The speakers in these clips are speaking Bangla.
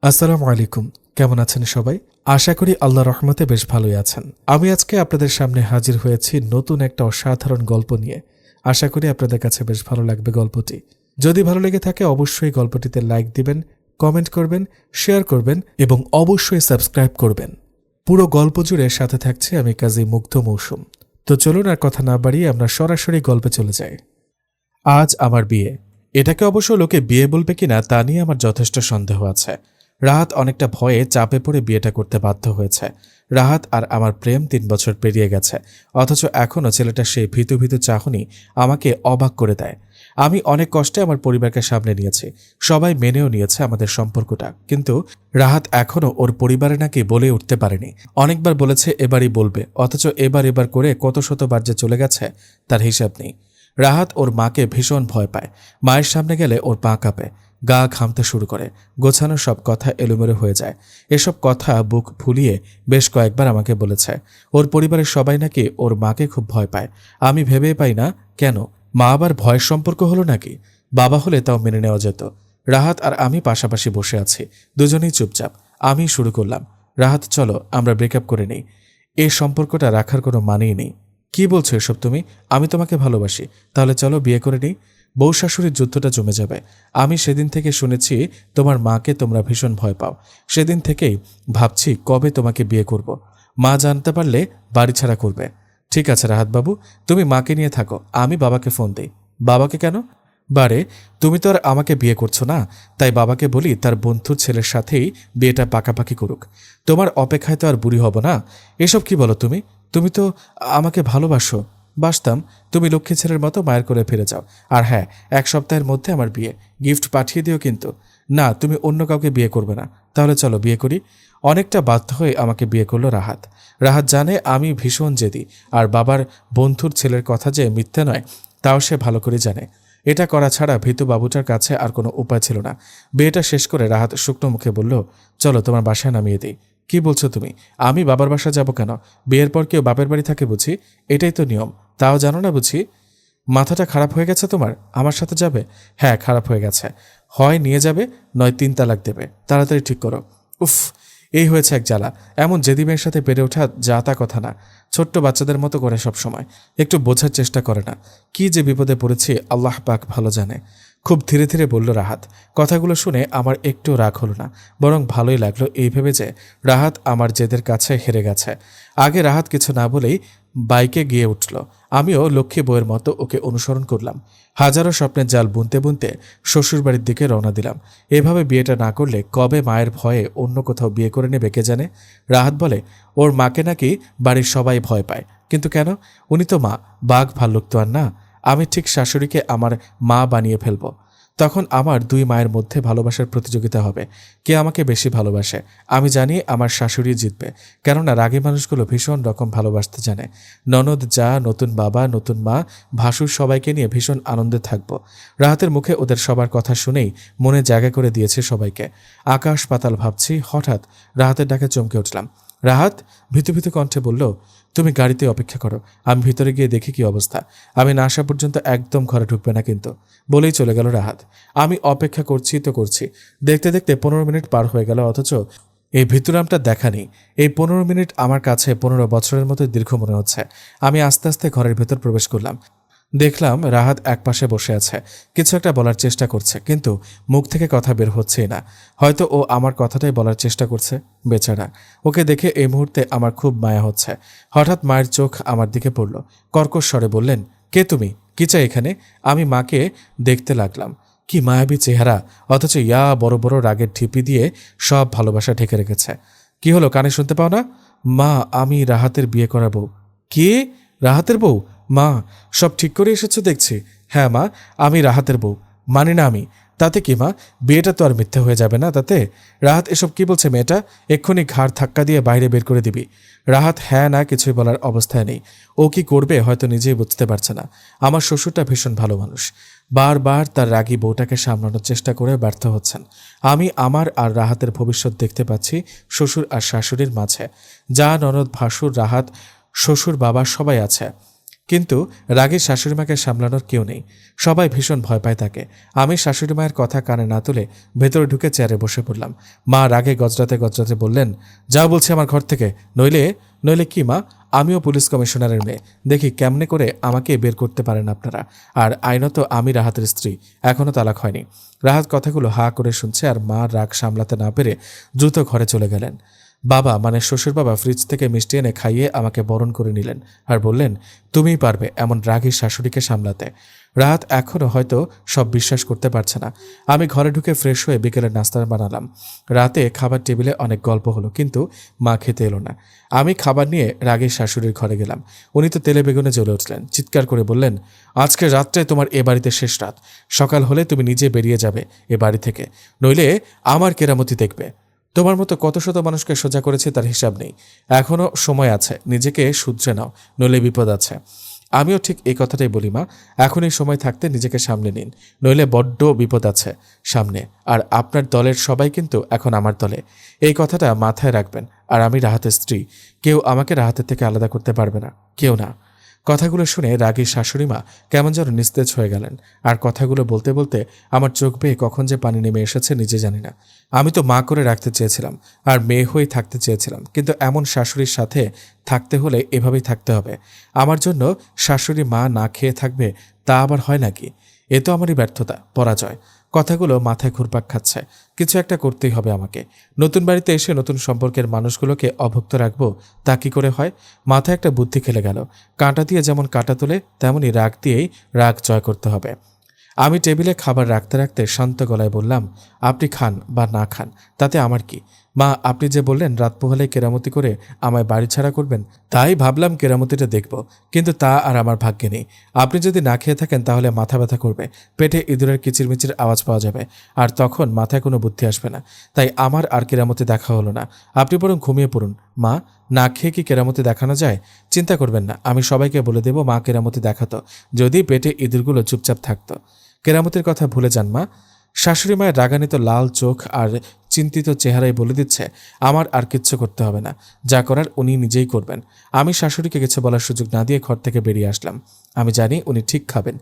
আসসালামু আলাইকুম। কেমন আছেন সবাই? আশা করি আল্লাহর রহমতে বেশ ভালোই আছেন। আমি আজকে আপনাদের সামনে হাজির হয়েছি নতুন একটা অসাধারণ গল্প নিয়ে। আশা করি আপনাদের কাছে বেশ ভালো লাগবে গল্পটি। যদি ভালো লেগে থাকে অবশ্যই গল্পটিতে লাইক দিবেন, কমেন্ট করবেন, শেয়ার করবেন এবং অবশ্যই সাবস্ক্রাইব করবেন। পুরো গল্প জুড়ে সাথে থাকছে আমি কাজী মুগ্ধ মৌসুম। তো চলুন আর কথা না বাড়িয়ে আমরা সরাসরি গল্পে চলে যাই। আজ আমার বিয়ে। এটাকে অবশ্য লোকে বিয়ে বলবে কিনা তা নিয়ে আমার যথেষ্ট সন্দেহ আছে। রাহাত অনেকটা ভয়ে চাপে পড়ে বিয়েটা করতে বাধ্য হয়েছে। রাহাত আর আমার প্রেম ৩ বছর পেরিয়ে গেছে, অথচ এখনও ছেলেটা সেই ভীতু ভীতু চাহনি আমাকে অবাক করে দেয়। আমি অনেক কষ্টে আমার পরিবারকে সামনে নিয়েছি, সবাই মেনেও নিয়েছে আমাদের সম্পর্কটা, কিন্তু রাহাত এখনও ওর পরিবারে নাকি বলে উঠতে পারেনি। অনেকবার বলেছে এবারই বলবে, অথচ এবার করে কত শতবার যে চলে গেছে তার হিসাব নেই। রাহাত ওর মাকে ভীষণ ভয় পায়। মায়ের সামনে গেলে ওর পা কাঁপে, গা ঘামতে শুরু করে, গোছানো সব কথা এলোমেলো হয়ে যায়। এসব কথা বুক ফুলিয়ে বেশ কয়েকবার আমাকে বলেছে। ওর পরিবারের সবাই নাকি ওর মাকে খুব ভয় পায়। আমি ভেবেই পাই না কেন মা আবার ভয়ের সম্পর্ক হলো নাকি? বাবা হলে তাও মেনে নেওয়া যেত। রাহাত আর আমি পাশাপাশি বসে আছি, দুজনেই চুপচাপ। আমি শুরু করলাম, রাহাত চলো আমরা ব্রেকআপ করে নেই। এই সম্পর্কটা রাখার কোনো মানেই নেই। কি বলছো এসব তুমি? আমি তোমাকে ভালোবাসি, তাহলে চলো বিয়ে করে নিই। বউ শাশুড়ির যুদ্ধটা জমে যাবে। আমি সেদিন থেকে শুনেছি তোমার মাকে তোমরা ভীষণ ভয় পাও। সেদিন থেকেই ভাবছি কবে তোমাকে বিয়ে করব। মা জানতে পারলে বাড়ি ছাড়া করবে। ঠিক আছে রাহাত বাবু, তুমি মাকে নিয়ে থাকো, আমি বাবাকে ফোন দিই। বাবাকে কেন? বারে, তুমি তো আর আমাকে বিয়ে করছো না, তাই বাবাকে বলি তার বন্ধুর ছেলের সাথেই বিয়েটা পাকাপাকি করুক। তোমার অপেক্ষায় তো আর বুড়ি হব না। এসব কি বলো তুমি? তুমি তো আমাকে ভালোবাসো। বাসতাম, তুমি লক্ষ্মী ছেলের মতো মায়ের করে ফিরে যাও। আর হ্যাঁ, ১ সপ্তাহের মধ্যে আমার বিয়ে, গিফট পাঠিয়ে দিও কিন্তু। না, তুমি অন্য কাউকে বিয়ে করবে না। তাহলে চলো বিয়ে করি। অনেকটা বাধ্য হয়ে আমাকে বিয়ে করলো রাহাত। রাহাত জানে আমি ভীষণ জেদি, আর বাবার বন্ধুর ছেলের কথা যে মিথ্যে নয় তাও সে ভালো করে জানে। এটা করা ছাড়া ভীতু বাবুটার কাছে আর কোনো উপায় ছিল না। বিয়েটা শেষ করে রাহাত শুকনো মুখে বলল, চলো তোমার বাসায় নামিয়ে দিই। কি বলছো তুমি? আমি বাবার বাসা যাব কেন? বিয়ের পর কেউ বাপের বাড়ি থাকে বুঝি? এটাই তো নিয়ম, তাও জানো না বুঝি? মাথাটা খারাপ হয়ে গেছে তোমার? আমার সাথে যাবে? হ্যাঁ, খারাপ হয়ে গেছে। হয় নিয়ে যাবে, নয় ৩ তালাক দেবে। তাড়াতাড়ি ঠিক করো। উফ, এই হয়েছে এক জ্বালা। এমন জেদি মেয়ের সাথে বেড়ে ওঠা যা তা কথা না। ছোট্ট বাচ্চাদের মতো করে সব সময়, একটু বোঝার চেষ্টা করে না। কি যে বিপদে পড়েছি আল্লাহ পাক ভালো জানে। খুব ধীরে ধীরে বলল রাহাত। কথাগুলো শুনে আমার একটু রাগ হলো না, বরং ভালোই লাগলো এই ভেবে যে রাহাত আমার জেদের কাছে হেরে গেছে। আগে রাহাত কিছু না বলেই বাইকে গিয়ে উঠল। আমিও লক্ষ্মী বউয়ের মতো ওকে অনুসরণ করলাম। হাজারো স্বপ্নের জাল বুনতে বুনতে শ্বশুরবাড়ির দিকে রওনা দিলাম। এভাবে বিয়েটা না করলে কবে মায়ের ভয়ে অন্য কোথাও বিয়ে করে নেবে কে জানে। রাহাত বলে ওর মাকে নাকি বাড়ির সবাই ভয় পায়, কিন্তু কেন? উনি তো মা, বাঘ ভাল্লুক তো আর না। আমি ঠিক শাশুড়িকে আমার মা বানিয়ে ফেলব। তখন আমার ২ মায়ের মধ্যে ভালোবাসার প্রতিযোগিতা হবে, কে আমাকে বেশি ভালোবাসে। আমি জানি আমার শাশুড়ি জিতবে, কেননা রাগী মানুষগুলো ভীষণ রকম ভালোবাসতে জানে। ননদ, যা, নতুন বাবা, নতুন মা, ভাসুর সবাইকে নিয়ে ভীষণ আনন্দে থাকব। রাহাতের মুখে ওদের সবার কথা শুনেই মনে জায়গা করে দিয়েছে সবাইকে। আকাশ পাতাল ভাবছি, হঠাৎ রাহাতের ডাকে চমকে উঠলাম। রাহাত ভীতু ভীতু কণ্ঠে বলল, তুমি গাড়িতে অপেক্ষা করো, আমি ভিতরে গিয়ে দেখি কি অবস্থা। আমি না আসা পর্যন্ত একদম ঘরে ঢুকবে না কিন্তু। বলেই চলে গেল রাহাত। আমি অপেক্ষা করছি তো করছি। দেখতে দেখতে ১৫ মিনিট পার হয়ে গেল, অথচ এই ভিতুরামটা দেখা নেই। এই ১৫ মিনিট আমার কাছে ১৫ বছরের মতো দীর্ঘ মনে হচ্ছে। আমি আস্তে আস্তে ঘরের ভেতর প্রবেশ করলাম। দেখলাম রাহাত একপাশে বসে আছে, কিছু একটা বলার চেষ্টা করছে, কিন্তু মুখ থেকে কথা বের হচ্ছেই না। হয়তো ও আমার কথাটাই বলার চেষ্টা করছে। বেচারা, ওকে দেখে এই মুহূর্তে আমার খুব মায়া হচ্ছে। হঠাৎ মায়ের চোখ আমার দিকে পড়ল। কর্কশ স্বরে বললেন, কে তুমি? কি চাই এখানে? আমি মাকে দেখতে লাগলাম। কি মায়াবী চেহারা, অথচ ইয়া বড় বড় রাগের ঢিপি দিয়ে সব ভালোবাসা ঢেকে রেখেছে। কি হলো, কানে শুনতে পাও না? মা, আমি রাহাতের বিয়ে করাবো। কি? রাহাতের বউ? মা, সব ঠিক করে এসেছো দেখছি। হ্যাঁ মা, আমি রাহাতের বউ। মানি না আমি। তাতে কি মা, বিয়েটা তো আর মিথ্যা হয়ে যাবে না তাতে? রাহাত এসব কি বলছে মেয়েটা? এক্ষুনি ঘাড় ধাক্কা দিয়ে বাইরে বের করে দিবি। রাহাত হ্যাঁ না কিছুই বলার অবস্থায় নেই। ও কি করবে হয়তো নিজেই বুঝতে পারছে না। আমার শ্বশুরটা ভীষণ ভালো মানুষ, বারবার তার রাগী বউটাকে সামলানোর চেষ্টা করে ব্যর্থ হচ্ছেন। আমি আমার আর রাহাতের ভবিষ্যৎ দেখতে পাচ্ছি শ্বশুর আর শাশুড়ির মাঝে। যা, ননদ, ভাসুর, রাহাত, শ্বশুর, বাবা সবাই আছে। কিন্তু রাগী শাশুড়িমাকে সামলানোর কেউ নেই, সবাই ভীষণ ভয় পায় তাকে। আমি শাশুড়ি মায়ের কথা কানে না তুলে ভেতরে ঢুকে চেয়ারে বসে পড়লাম। মা রাগে গজরাতে গজরাতে বললেন, যাও বলছি আমার ঘর থেকে, নইলে নইলে কি মা? আমিও পুলিশ কমিশনারের মেয়ে, দেখি কেমনে করে আমাকে বের করতে পারেন আপনারা। আর আইনত আমি রাহাতের স্ত্রী, এখনও তালাক হয়নি। রাহাত কথাগুলো হা করে শুনছে আর মা রাগ সামলাতে না পেরে দ্রুত ঘরে চলে গেলেন। বাবা মানে শ্বশুর বাবা ফ্রিজ থেকে মিষ্টি এনে খাইয়ে আমাকে বরণ করে নিলেন আর বললেন, তুমিই পারবে এমন রাগী শাশুড়িকে সামলাতে। রাত এখনও হয়তো সব বিশ্বাস করতে পারছে না। আমি ঘরে ঢুকে ফ্রেশ হয়ে বিকেলের নাস্তা বানালাম। রাতে খাবার টেবিলে অনেক গল্প হলো, কিন্তু মা খেতে এলো না। আমি খাবার নিয়ে রাগী শাশুড়ির ঘরে গেলাম। উনি তো তেলে বেগুনে জ্বলে উঠলেন, চিৎকার করে বললেন, আজকে রাত্রে তোমার এ বাড়িতে শেষ রাত, সকাল হলে তুমি নিজে বেরিয়ে যাবে এ বাড়ি থেকে, নইলে আমার কেরামতি দেখবে। তোমার মতো কত শত মানুষকে সোজা করেছে তার হিসাব নেই, এখনও সময় আছে, নিজেকে শুধরে নাও, নইলে বিপদ আছে। আমিও ঠিক এই কথাটাই বলি মা, এখনই সময় থাকতে নিজেকে সামলে নিন, নইলে বড্ড বিপদ আছে সামনে। আর আপনার দলের সবাই কিন্তু এখন আমার দলে, এই কথাটা মাথায় রাখবেন। আর আমি রাহাতের স্ত্রী, কেউ আমাকে রাহাতের থেকে আলাদা করতে পারবে না, কেউ না। কথাগুলো শুনে রাগী শাশুড়িমা কেমন যেন নিস্তেজ হয়ে গেলেন। আর কথাগুলো বলতে বলতে আমার চোখ বেয়ে কখন যে পানি নেমে এসেছে নিজে জানি না। আমি তো মা করে রাখতে চেয়েছিলাম আর মেয়ে হয়ে থাকতে চেয়েছিলাম, কিন্তু এমন শাশুড়ির সাথে থাকতে হলে এভাবেই থাকতে হবে। আমার জন্য শাশুড়ি মা না খেয়ে থাকবে, তা আবার হয় নাকি? এ তো আমারই ব্যর্থতা, পরাজয়। কথাগুলো মাথায় ঘুরপাক খাচ্ছে। কিছু একটা করতেই হবে আমাকে। নতুন বাড়িতে এসে নতুন সম্পর্কের মানুষগুলোকে অভুক্ত রাখবো, তা কি করে হয়? মাথায় একটা বুদ্ধি খেলে গেল। কাঁটা দিয়ে যেমন কাঁটা তোলে, তেমনি রাগ দিয়েই রাগ জয় করতে হবে। আমি টেবিলে খাবার রাখতে রাখতে শান্ত গলায় বললাম, আপনি খান বা না খান তাতে আমার কি? মা, আপনি যে বললেন রাত পোহালে কেরামতি করে আমায় বাড়ি ছাড়া করবেন, তাই ভাবলাম কেরামতিটা দেখব, কিন্তু তা আর আমার ভাগ্যে নেই। আপনি যদি না খেয়ে থাকেন তাহলে মাথা ব্যথা করবে, পেটে ইঁদুরের কিচিরমিচির আওয়াজ পাওয়া যাবে, আর তখন মাথায় কোনো বুদ্ধি আসবে না। তাই আমার আর কেরামতি দেখা হলো না। আপনি বরং ঘুমিয়ে পড়ুন। মা, না খেয়ে কি কেরামতি দেখানো যায়? চিন্তা করবেন না, আমি সবাইকে বলে দেব মা কেরামতি দেখাতো, যদি পেটে ইঁদুরগুলো চুপচাপ থাকতো। কেরামতির কথা ভুলে যান মা। শাশুড়ি মায়ের রাগান্বিত লাল চোখ আর চিন্তিত চেহারায় বলে দিচ্ছে, আমার আর কিচ্ছু করতে হবে না, যা করার উনি নিজেই করবেন। আমি শাশুড়িকে কিছু বলার সুযোগ না দিয়ে ঘর থেকে বেরিয়ে আসলাম। আমি জানি উনি ঠিক খাবেন।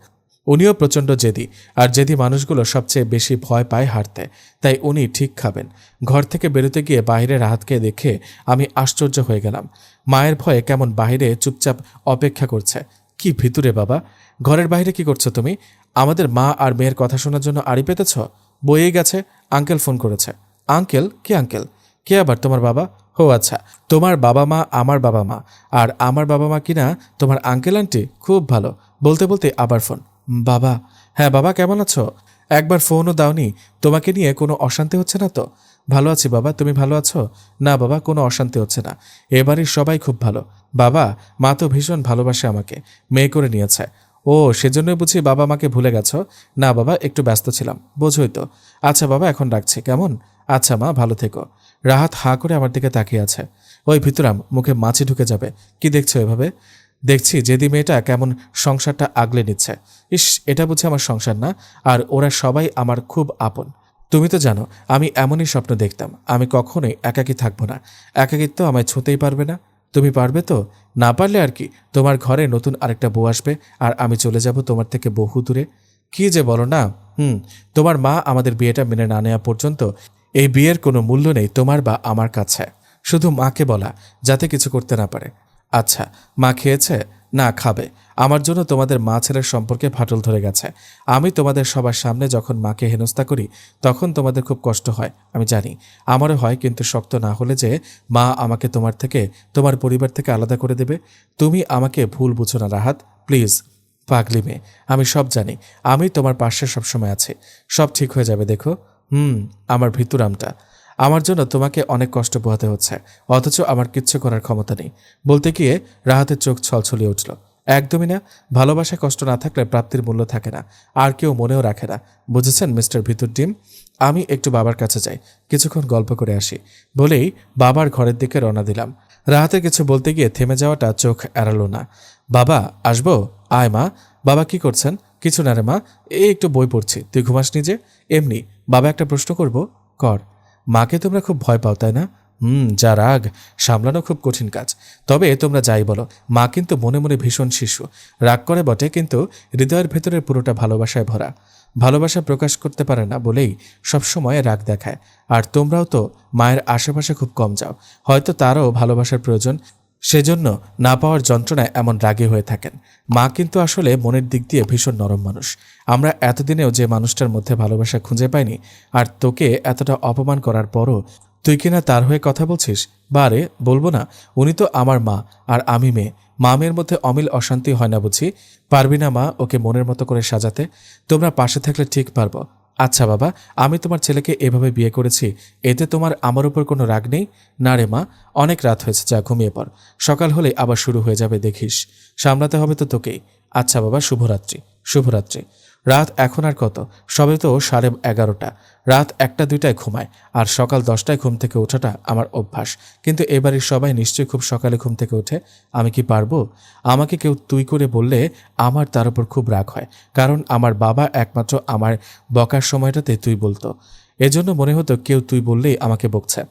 উনিও প্রচণ্ড জেদি, আর জেদি মানুষগুলো সবচেয়ে বেশি ভয় পায় হারতে, তাই উনি ঠিক খাবেন। ঘর থেকে বেরোতে গিয়ে বাইরে রাহাতকে দেখে আমি আশ্চর্য হয়ে গেলাম। মায়ের ভয়ে কেমন বাইরে চুপচাপ অপেক্ষা করছে। কি ভিতরে বাবা, ঘরের বাইরে কি করছো তুমি? আমাদের মা আর মেয়ের কথা শোনার জন্য আড়ি পেতেছ? বইয়ে গেছে, আঙ্কেল ফোন করেছে। আঙ্কেল? কে আঙ্কেল? কে আবার? তোমার বাবা? ও আচ্ছা, তোমার বাবা মা আমার বাবা মা, আর আমার বাবা মা কিনা তোমার আঙ্কেল আন্টি? খুব ভালো। বলতে বলতে আবার ফোন। বাবা? হ্যাঁ বাবা, কেমন আছো? একবার ফোনও দাওনি। তোমাকে নিয়ে কোনো অশান্তি হচ্ছে না তো? ভালো আছি বাবা, তুমি ভালো আছো? না বাবা, কোনো অশান্তি হচ্ছে না, এবাড়ির সবাই খুব ভালো। বাবা, মা তো ভীষণ ভালোবাসে আমাকে, মেয়ে করে নিয়েছে। ও, সেজন্যই বুঝি বাবা মাকে ভুলে গেছো? না বাবা, একটু ব্যস্ত ছিলাম, বোঝোই তো। আচ্ছা বাবা, এখন রাখছি, কেমন? আচ্ছা মা, ভালো থেকো। রাহাত হাঁ করে আমার দিকে তাকিয়ে আছে। ওই ভিতরাম, মুখে মাছি ঢুকে যাবে। কি দেখছো এভাবে? দেখছি যেদি মেয়েটা কেমন সংসারটা আগলে নিচ্ছে। ইস, এটা বুঝি আমার সংসার না? আর ওরা সবাই আমার খুব আপন। তুমি তো জানো আমি এমনই স্বপ্ন দেখতাম, আমি কখনোই একাকী থাকবো না। একাকিত্ব আমায় ছুঁতেই পারবে না। তুমি পারবে তো? না পারলে আর কি, তোমার ঘরে নতুন আরেকটা বউ আসবে, আর আমি চলে যাব তোমার থেকে বহু দূরে। কি যে বলো না। তোমার মা আমাদের বিয়েটা মেনে না নেওয়া পর্যন্ত এই বিয়ের কোনো মূল্য নেই তোমার বা আমার কাছে। শুধু মাকে বলা, যাতে কিছু করতে না পারে। আচ্ছা, মা খেয়েছে? না, খাবে। আমার জন্য তোমাদের মা ছেলের সম্পর্কে ফাটল ধরে গেছে। আমি তোমাদের সবার সামনে যখন মাকে হেনস্থা করি, তখন তোমাদের খুব কষ্ট হয়, আমি জানি। আমারও হয়, কিন্তু শক্ত না হলে যে মা আমাকে তোমার থেকে, তোমার পরিবার থেকে আলাদা করে দেবে। তুমি আমাকে ভুল বুঝো না রাহাত, প্লিজ। পাগলি মেয়ে, আমি সব জানি। আমি তোমার পাশে সবসময় আছি, সব ঠিক হয়ে যাবে, দেখো। আমার ভিতুরামটা। আমার জন্য তোমাকে অনেক কষ্ট পোহাতে হচ্ছে, অথচ আমার কিচ্ছু করার ক্ষমতা নেই। বলতে গিয়ে রাহাতের চোখ ছলছলিয়ে উঠল। একদমই না। ভালোবাসা কষ্ট না থাকলে প্রাপ্তির মূল্য থাকে না, আর কেউ মনেও রাখে না, বুঝেছেন মিস্টার ভিতুর ডিম? আমি একটু বাবার কাছে যাই, কিছুক্ষণ গল্প করে আসি, বলেই বাবার ঘরের দিকে রওনা দিলাম। রাহাতের কিছু বলতে গিয়ে থেমে যাওয়াটা চোখ এড়ালো না। বাবা, আসবো? আয় মা। বাবা কি করছেন? কিছু না রে মা, এই একটু বই পড়ছি। তুই ঘুমাস নিজে? এমনি। বাবা, একটা প্রশ্ন করব? কর। মাকে তোমরা খুব ভয় পাও, তাই না? যা রাগ, সামলানো খুব কঠিন কাজ। তবে তোমরা যাই বলো, মা কিন্তু মনে মনে ভীষণ শিশু। রাগ করে বটে, কিন্তু হৃদয়ের ভেতরের পুরোটা ভালোবাসায় ভরা। ভালোবাসা প্রকাশ করতে পারে না বলেই সবসময় রাগ দেখায়। আর তোমরাও তো মায়ের আশেপাশে খুব কম যাও, হয়তো তারও ভালোবাসার প্রয়োজন, সেজন্য না পাওয়ার যন্ত্রণায় এমন রাগী হয়ে থাকেন। মা কিন্তু আসলে মনের দিক দিয়ে ভীষণ নরম মানুষ। আমরা এতদিনেও যে মানুষটার মধ্যে ভালোবাসা খুঁজে পাইনি, আর তোকে এতটা অপমান করার পরও তুই কিনা তার হয়ে কথা বলছিস। বারে বলবো না, উনি তো আমার মা আর আমি মেয়ে। মা মেয়ের মধ্যে অমিল অশান্তি হয় না বুঝি? পারবি না মা ওকে মনের মতো করে সাজাতে? তোমরা পাশে থাকলে ঠিক পারবো। আচ্ছা বাবা, আমি তোমার ছেলেকে এভাবে বিয়ে করেছি, এতে তোমার আমার উপর কোনো রাগ নেই? না রে মা, অনেক রাত হয়েছে, যা ঘুমিয়ে পড়। সকাল হলে আবার শুরু হয়ে যাবে দেখিস। সামলাতে হবে তো তোকেই। আচ্ছা বাবা, শুভরাত্রি। শুভরাত্রি। রাত এখন আর কত? সবে তো 11:30। রাত 1-2টায় ঘুমায়, আর সকাল 10টায় ঘুম থেকে ওঠাটা আমার অভ্যাস। কিন্তু এবারের সবাই নিশ্চয়ই খুব সকালে ঘুম থেকে ওঠে। আমি কি পারবো? আমাকে কেউ তুই করে বললে আমার তার উপর খুব রাগ হয়, কারণ আমার বাবা একমাত্র আমার বকার সময়টাতে তুই বলতো। এজন্য মনে হতো কেউ তুই বললেই আমাকে বকছে।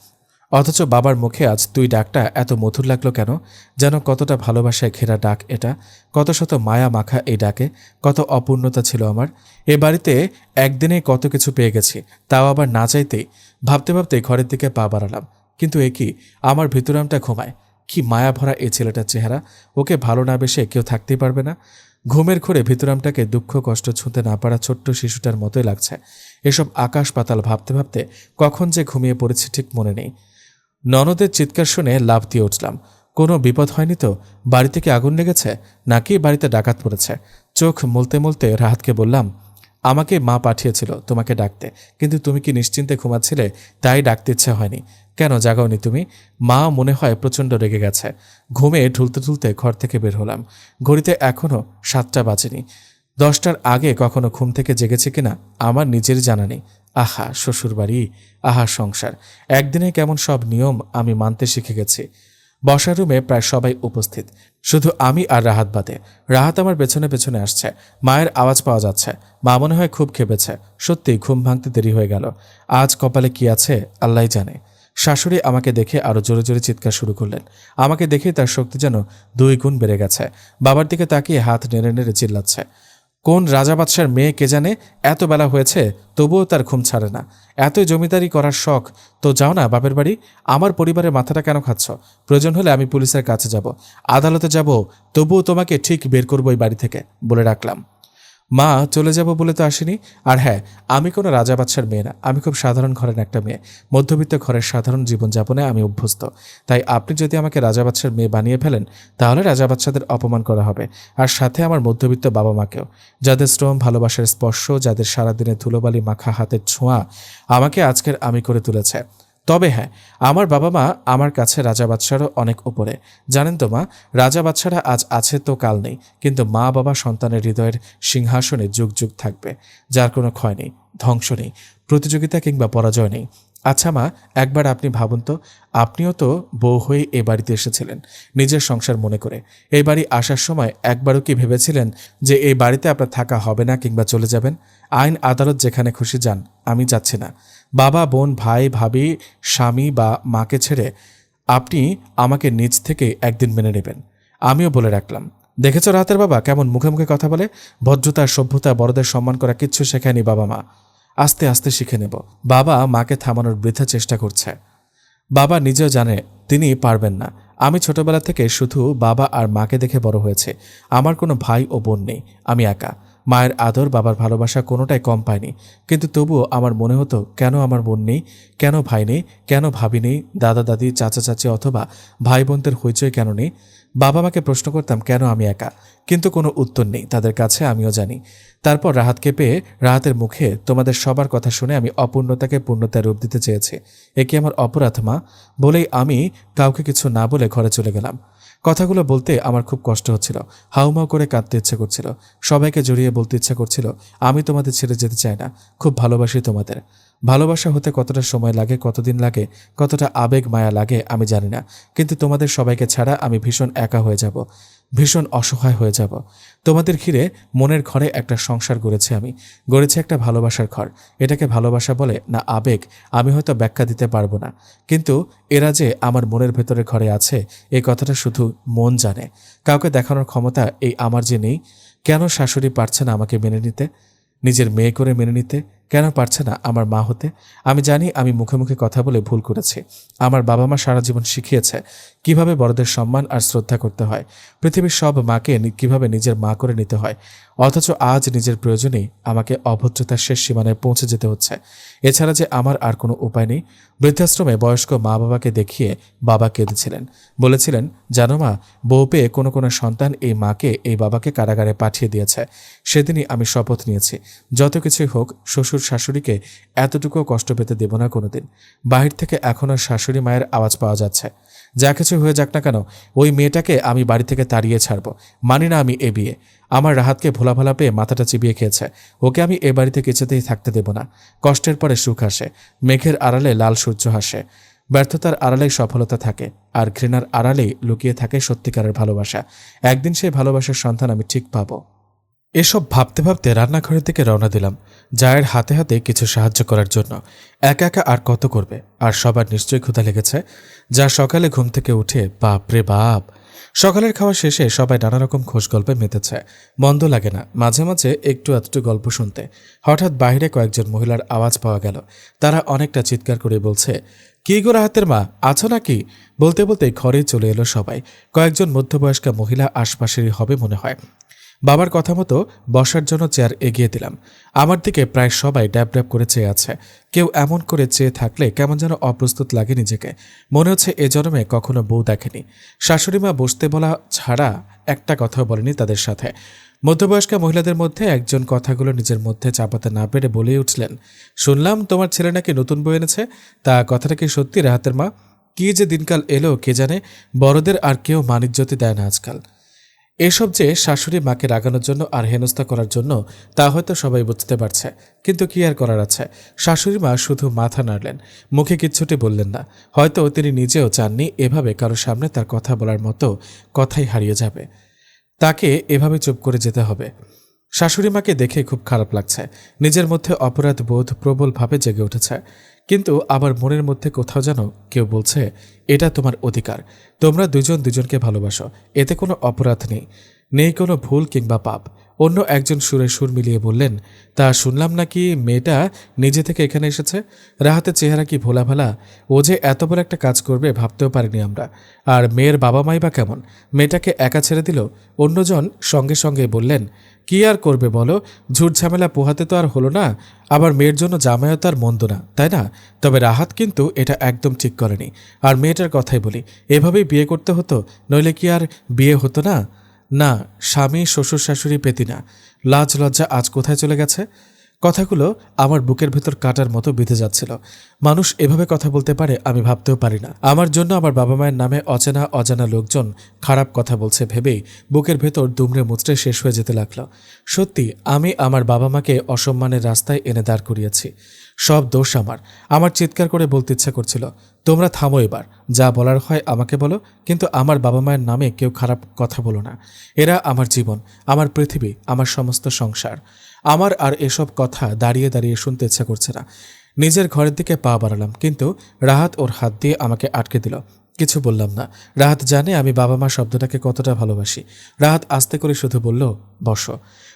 অথচ বাবার মুখে আজ তুই ডাকটা এত মধুর লাগলো কেন? যেন কতটা ভালোবাসায় ঘেরা ডাক এটা, কত শত মায়া মাখা এই ডাকে, কত অপূর্ণতা ছিল আমার। এ বাড়িতে একদিনেই কত কিছু পেয়ে গেছি, তাও আবার না চাইতেই। ভাবতে ভাবতে ঘরের দিকে পা বাড়ালাম, কিন্তু এ কি, আমার ভিতরামটা ঘুমায়। কি মায়া ভরা এই ছেলেটার চেহারা! ওকে ভালো না বেসে কেউ থাকতেই পারবে না। ঘুমের ঘোরে ভিতরামটাকে দুঃখ কষ্ট ছুঁতে না পারা ছোট্ট শিশুটার মতোই লাগছে। এসব আকাশ পাতাল ভাবতে ভাবতে কখন যে ঘুমিয়ে পড়েছি ঠিক মনে নেই। ননদের চিৎকার শুনে লাফ দিয়ে উঠলাম। কোনো বিপদ হয়নি তো? বাড়ি থেকে আগুন লেগেছে, নাকি বাড়িতে ডাকাত পড়েছে? চোখ মুলতে মুলতে রাহাতকে বললাম, আমাকে মা পাঠিয়েছিল তোমাকে ডাকতে, কিন্তু তুমি কি নিশ্চিন্তে ঘুমাচ্ছিলে, তাই ডাকতে ইচ্ছে হয়নি। কেন জাগাওনি তুমি? মা মনে হয় প্রচণ্ড রেগে গেছে। ঘুমে ঢুলতে ঢুলতে ঘর থেকে বের হলাম। ঘড়িতে এখনও 7টা বাজেনি। 10টার আগে কখনো ঘুম থেকে জেগেছে কিনা আমার নিজের জানা নেই। আহা শ্বশুরবাড়ি, আহা সংসার, একদিনে কেমন সব নিয়ম আমি মানতে শিখে গেছি। বসার রুমে প্রায় সবাই উপস্থিত, শুধু আমি আর রাহাত বাদে। রাহাত আমার পেছনে পেছনে আসছে। মায়ের আওয়াজ পাওয়া যাচ্ছে। মা মনে হয় খুব খেপেছে। সত্যি ঘুম ভাঙতে দেরি হয়ে গেল। আজ কপালে কি আছে আল্লাহই জানে। শাশুড়ি আমাকে দেখে আরো জোরে জোরে চিৎকার শুরু করলেন। আমাকে দেখে তার শক্তি যেন 2 গুণ বেড়ে গেছে। বাবার দিকে তাকিয়ে হাত নেড়ে নেড়ে চিল্লাচ্ছে, কোন রাজা বাদশার মেয়ে কে জানে, এত বেলা হয়েছে তবুও তার ঘুম ছাড়ে না। এতই জমিদারি করার শখ তো যাও না বাপের বাড়ি। আমার পরিবারের মাথাটা কেন খাচ্ছ? প্রয়োজন হলে আমি পুলিশের কাছে যাব, আদালতে যাব, তবুও তোমাকে ঠিক বের করবো এই বাড়ি থেকে, বলে রাখলাম। মা চলে যাব বলে তো আসেনি। আর হ্যাঁ, আমি কোনো রাজা বাদশার মেয়ে না, আমি খুব সাধারণ ঘরের একটা মেয়ে। মধ্যবিত্ত ঘরের সাধারণ জীবনযাপনে আমি অভ্যস্ত। তাই আপনি যদি আমাকে রাজা বাদশার মেয়ে বানিয়ে ফেলেন, তাহলে রাজা বাদশাদের অপমান করা হবে, আর সাথে আমার মধ্যবিত্ত বাবা মাকেও, যাদের শ্রম ভালোবাসার স্পর্শ, যাদের সারাদিনে ধুলোবালি মাখা হাতের ছোঁয়া আমাকে আজকের আমি করে তুলেছে। তবে হ্যাঁ, আমার বাবা মা আমার কাছে রাজা বাদশারও অনেক উপরে। জানেন তো মা, রাজা বাদশারা আজ আছে তো কাল নেই, কিন্তু মা বাবা সন্তানের হৃদয়ের সিংহাসনে যুগ যুগ থাকবে, যার কোনো ক্ষয় নেই, ধ্বংস নেই, প্রতিযোগিতা কিংবা পরাজয় নেই। আচ্ছা মা, একবার আপনি ভাবুন তো, আপনিও তো বউ হয়ে এ বাড়িতে এসেছিলেন নিজের সংসার মনে করে। এই বাড়ি আসার সময় একবারও কি ভেবেছিলেন যে এই বাড়িতে আপনার থাকা হবে না কিংবা চলে যাবেন? আইন আদালত যেখানে খুশি যান, আমি যাচ্ছি না। বাবা বোন ভাই ভাবি স্বামী বা মাকে ছেড়ে আপনি আমাকে নিজ থেকে একদিন মেনে নেবেন। আমিও বলে রাখলাম। দেখেছ রাতের বাবা কেমন মুখে মুখে কথা বলে? ভদ্রতা সভ্যতা বড়দের সম্মান করা কিচ্ছু শেখায়নি বাবা মা। আস্তে আস্তে শিখে নেব। বাবা মাকে থামানোর বৃথা চেষ্টা করছে। বাবা নিজেও জানে তিনি পারবেন না। আমি ছোটবেলা থেকে শুধু বাবা আর মাকে দেখে বড় হয়েছে। আমার কোনো ভাই ও বোন নেই, আমি একা। মায়ের আদর বাবার ভালোবাসা কোনোটাই কম পাইনি, কিন্তু তবুও আমার মনে হতো কেন আমার বোন নেই, কেন ভাই নেই, কেন ভাবি নেই, দাদা দাদি চাচা চাচি অথবা ভাই বোনদের হইচই কেন নেই। বাবা মাকে প্রশ্ন করতাম কেন আমি একা, কিন্তু কোনো উত্তর নেই তাদের কাছে, আমিও জানি। তারপর রাহাতকে পেয়ে রাহাতের মুখে তোমাদের সবার কথা শুনে আমি অপূর্ণতাকে পূর্ণতায় রূপ দিতে চেয়েছি। এ কি আমার অপরাধ মা? বলেই আমি কাউকে কিছু না বলে ঘরে চলে গেলাম। কথাগুলো বলতে আমার খুব কষ্ট হচ্ছিল, হাউমাউ করে কাঁদতে ইচ্ছে করছিল, সবাইকে জড়িয়ে বলতে ইচ্ছা করছিল আমি তোমাদের ছেড়ে যেতে চাই না, খুব ভালোবাসি তোমাদের। ভালোবাসা হতে কতটা সময় লাগে, কতদিন লাগে, কতটা আবেগ মায়া লাগে আমি জানি না, কিন্তু তোমাদের সবাইকে ছাড়া আমি ভীষণ একা হয়ে যাব। ভীষণ অসহায় হয়ে যাব। তোমাদের ঘিরে মনের ঘরে একটা সংসার গড়েছি আমি, গড়েছি একটা ভালোবাসার ঘর। এটাকে ভালোবাসা বলে না আবেগ আমি হয়তো ব্যাখ্যা দিতে পারবো না, কিন্তু এরা যে আমার মনের ভেতরে ঘরে আছে এই কথাটা শুধু মন জানে। কাউকে দেখানোর ক্ষমতা এই আমার যে নেই। কেন শাশুড়ি পারছে না আমাকে মেনে নিতে, নিজের মেয়ে করে মেনে নিতে? কেন পারছে না আমার মা হতে? আমি জানি আমি মুখে মুখে কথা বলে ভুল করেছি। আমার বাবা মা সারা জীবন শিখিয়েছে কিভাবে বড়দের সম্মান আর শ্রদ্ধা করতে হয়, পৃথিবীর সব মাকে কিভাবে নিজের মা করে নিতে হয়। অথচ আজ নিজের প্রয়োজনেই আমাকে অভদ্রতার শেষ সীমানায় পৌঁছে যেতে হচ্ছে। এছাড়া যে আমার আর কোনো উপায় নেই। বৃদ্ধাশ্রমে বয়স্ক মা বাবাকে দেখিয়ে বাবা কেঁদেছিলেন, বলেছিলেন, জানো মা, বউ পেয়ে কোনো কোনো সন্তান এই মাকে এই বাবাকে কারাগারে পাঠিয়ে দিয়েছে। সেদিনই আমি শপথ নিয়েছি, যত কিছুই হোক শ্বশুর শাশুড়িকে এতটুকুও কষ্ট পেতে দেব না কোনোদিন। বাহির থেকে এখনও শাশুড়ি মায়ের আওয়াজ পাওয়া যাচ্ছে। যা কিছু হয়ে যাক না কেন, ওই মেয়েটাকে আমি বাড়ি থেকে তাড়িয়ে ছাড়ব। মানি না আমি এ বিয়ে। আমার রাহাতকে ভোলা ভালা পেয়ে মাথাটা চিবিয়ে খেয়েছে। ওকে আমি এ বাড়িতে কিছুতেই থাকতে দেব না। কষ্টের পরে সুখ আসে, মেঘের আড়ালে লাল সূর্য হাসে। ব্যর্থতার আড়ালেই সফলতা থাকে, আর ঘৃণার আড়ালেই লুকিয়ে থাকে সত্যিকারের ভালোবাসা। একদিন সেই ভালোবাসার সন্ধান আমি ঠিক পাবো। এসব ভাবতে ভাবতে রান্নাঘরের দিকে রওনা দিলাম, জায়ের হাতে হাতে কিছু সাহায্য করার জন্য। একা একা আর কত করবে, আর সবার নিশ্চয়ই ক্ষুধা লেগেছে। যা সকালে ঘুম থেকে উঠে বাপ রে বাপ। সকালের খাওয়া শেষে সবাই নানা রকম খোশ গল্পে মেতেছে। মন্দ লাগে না মাঝে মাঝে একটু আধটু গল্প শুনতে। হঠাৎ বাইরে কয়েকজন মহিলার আওয়াজ পাওয়া গেল। তারা অনেকটা চিৎকার করে বলছে, কি গো রাহাতের মা, আছো নাকি? বলতে বলতে ঘরে চলে এলো সবাই। কয়েকজন মধ্যবয়স্কা মহিলা আশপাশেরই হবে মনে হয়। বাবার কথা মতো বসার জন্য চেয়ার এগিয়ে দিলাম। আমার দিকে প্রায় সবাই ড্যাব ড্যাব করে চেয়ে আছে। কেউ এমন করে চেয়ে থাকলে কেমন যেন অপ্রস্তুত লাগে নিজেকে। মনে হচ্ছে এ জন্মে কখনো বউ দেখেনি। শাশুড়িমা বসতে বলা ছাড়া একটা কথাও বলেনি তাদের সাথে। মধ্যবয়স্কা মহিলাদের মধ্যে একজন কথাগুলো নিজের মধ্যে চাপাতে না পেরে বলেই উঠলেন, শুনলাম তোমার ছেলে নাকি নতুন বউ এনেছে। তা কথাটা কি সত্যি রাহাতের মা? কি যে দিনকাল এলো কে জানে। বড়দের আর কেউ মানিজ্যতি দেয় না আজকাল। এসব যে শাশুড়ি মাকে রাগানোর জন্য আর হেনস্থা করার জন্য তা হয়তো সবাই বুঝতে পারছে, কিন্তু কি আর করার আছে। শাশুড়ি মা শুধু মাথা নাড়লেন, মুখে কিচ্ছুটি বললেন না। হয়তো তিনি নিজেও চাননি এভাবে কারো সামনে তার কথা বলার মতো কথাই হারিয়ে যাবে, তাকে এভাবে চুপ করে যেতে হবে। শাশুড়ি মাকে দেখে খুব খারাপ লাগছে। নিজের মধ্যে অপরাধ বোধ প্রবলভাবে জেগে উঠেছে, কিন্তু আবার মনের মধ্যে কোথাও যেন কেউ বলছে, এটা তোমার অধিকার। তোমরা দুজন দুজনকে ভালোবাসো, এতে কোনো অপরাধ নেই, নেই কোনো ভুল কিংবা পাপ। অন্য একজন সুরে সুর মিলিয়ে বললেন, তা শুনলাম নাকি মেয়েটা নিজে থেকে এখানে এসেছে। রাহাতের চেহারা কি ভোলা ভালা, ও যে এত বড় একটা কাজ করবে ভাবতেও পারিনি আমরা। আর মেয়ের বাবা মাই বা কেমন, মেয়েটাকে একা ছেড়ে দিল। অন্যজন সঙ্গে সঙ্গে বললেন, কি আর করবে বলো, ঝুট ঝামেলা পোহাতে তো আর হলো না। আবার মেয়ের জন্য জামায়াত আর মন্দ না, তাই না? তবে রাহাত কিন্তু এটা একদম ঠিক করেনি। আর মেয়েটার কথাই বলি, এভাবেই বিয়ে করতে হতো, নইলে কি আর বিয়ে হতো না? না, স্বামী শ্বশুর শাশুড়ি পেতি না। লাজ লজ্জা আজ কোথায় চলে গেছে? কথাগুলো আমার বুকের ভেতর কাটার মতো বিঁধে যাচ্ছিল। মানুষ এভাবে কথা বলতে পারে আমি ভাবতেও পারি না। আমার জন্য আমার বাবা মায়ের নামে অচেনা অজানা লোকজন খারাপ কথা বলছে ভেবেই বুকের ভেতর দুমড়ে মুচড়ে শেষ হয়ে যেতে লাগলো। সত্যি আমি আমার বাবা মাকে অসম্মানের রাস্তায় এনে দাঁড় করিয়েছি। সব দোষ আমার। আমার চিৎকার করে বলতে ইচ্ছা করছিল, তোমরা থামো এবার, যা বলার হয় আমাকে বলো, কিন্তু আমার বাবা মায়ের নামে কেউ খারাপ কথা বলো না। এরা আমার জীবন, আমার পৃথিবী, আমার সমস্ত সংসার। আমার আর এসব কথা দাঁড়িয়ে দাঁড়িয়ে শুনতে ইচ্ছা করছে না। নিজের ঘরের দিকে পা বাড়ালাম, কিন্তু রাহাত ওর হাত দিয়ে আমাকে আটকে দিল। কিছু বললাম না। রাহাত জানে আমি বাবা মা শব্দটাকে কতটা ভালোবাসি। রাহাত আস্তে করে শুধু বলল, বসো।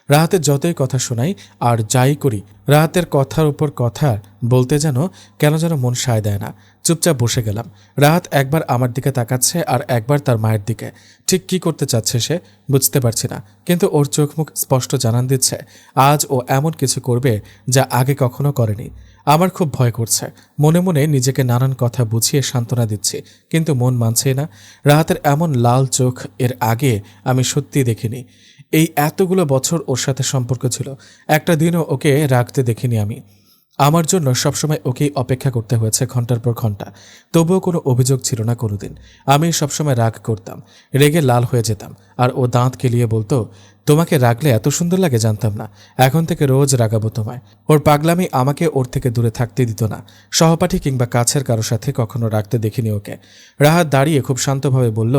রাহাতের যতই কথা শোনাই আর যাই করি, রাহাতের কথার উপর কথা বলতে কেন যেন মন সায় দেয় না। চুপচাপ বসে গেলাম। রাহাত একবার আমার দিকে তাকাচ্ছে আর একবার তার মায়ের দিকে। ঠিক কি করতে চাচ্ছে সে বুঝতে পারছি না, কিন্তু ওর চোখ মুখ স্পষ্ট জানান দিচ্ছে আজ ও এমন কিছু করবে যা আগে কখনো করেনি। আমার খুব ভয় করছে। মনে মনে নিজেকে নানান কথা বুঝিয়ে সান্ত্বনা দিচ্ছি, কিন্তু মন মানছে না। রাহাতের এমন লাল চোখ এর আগে আমি সত্যি দেখিনি। এই এতগুলো বছর ওর সাথে সম্পর্ক ছিল, একটা দিনও ওকে রাখতে দেখিনি আমি। আমার জন্য সবসময় ওকেই অপেক্ষা করতে হয়েছে ঘন্টার পর ঘন্টা। তবুও কোনো অভিযোগ ছিল না কোনোদিন। আমি সবসময় রাগ করতাম, রেগে লাল হয়ে যেতাম, আর ও দাঁত কেলিয়ে বলতো, তোমাকে রাগলে এত সুন্দর লাগে জানতাম না, এখন থেকে রোজ রাগাবো তোমায়। ওর পাগলামি আমাকে ওর থেকে দূরে থাকতে দিত না। সহপাঠী কিংবা কাছের কারো সাথে কখনো রাখতে দেখিনি ওকে। রাহাত দাঁড়িয়ে খুব শান্তভাবে বলল,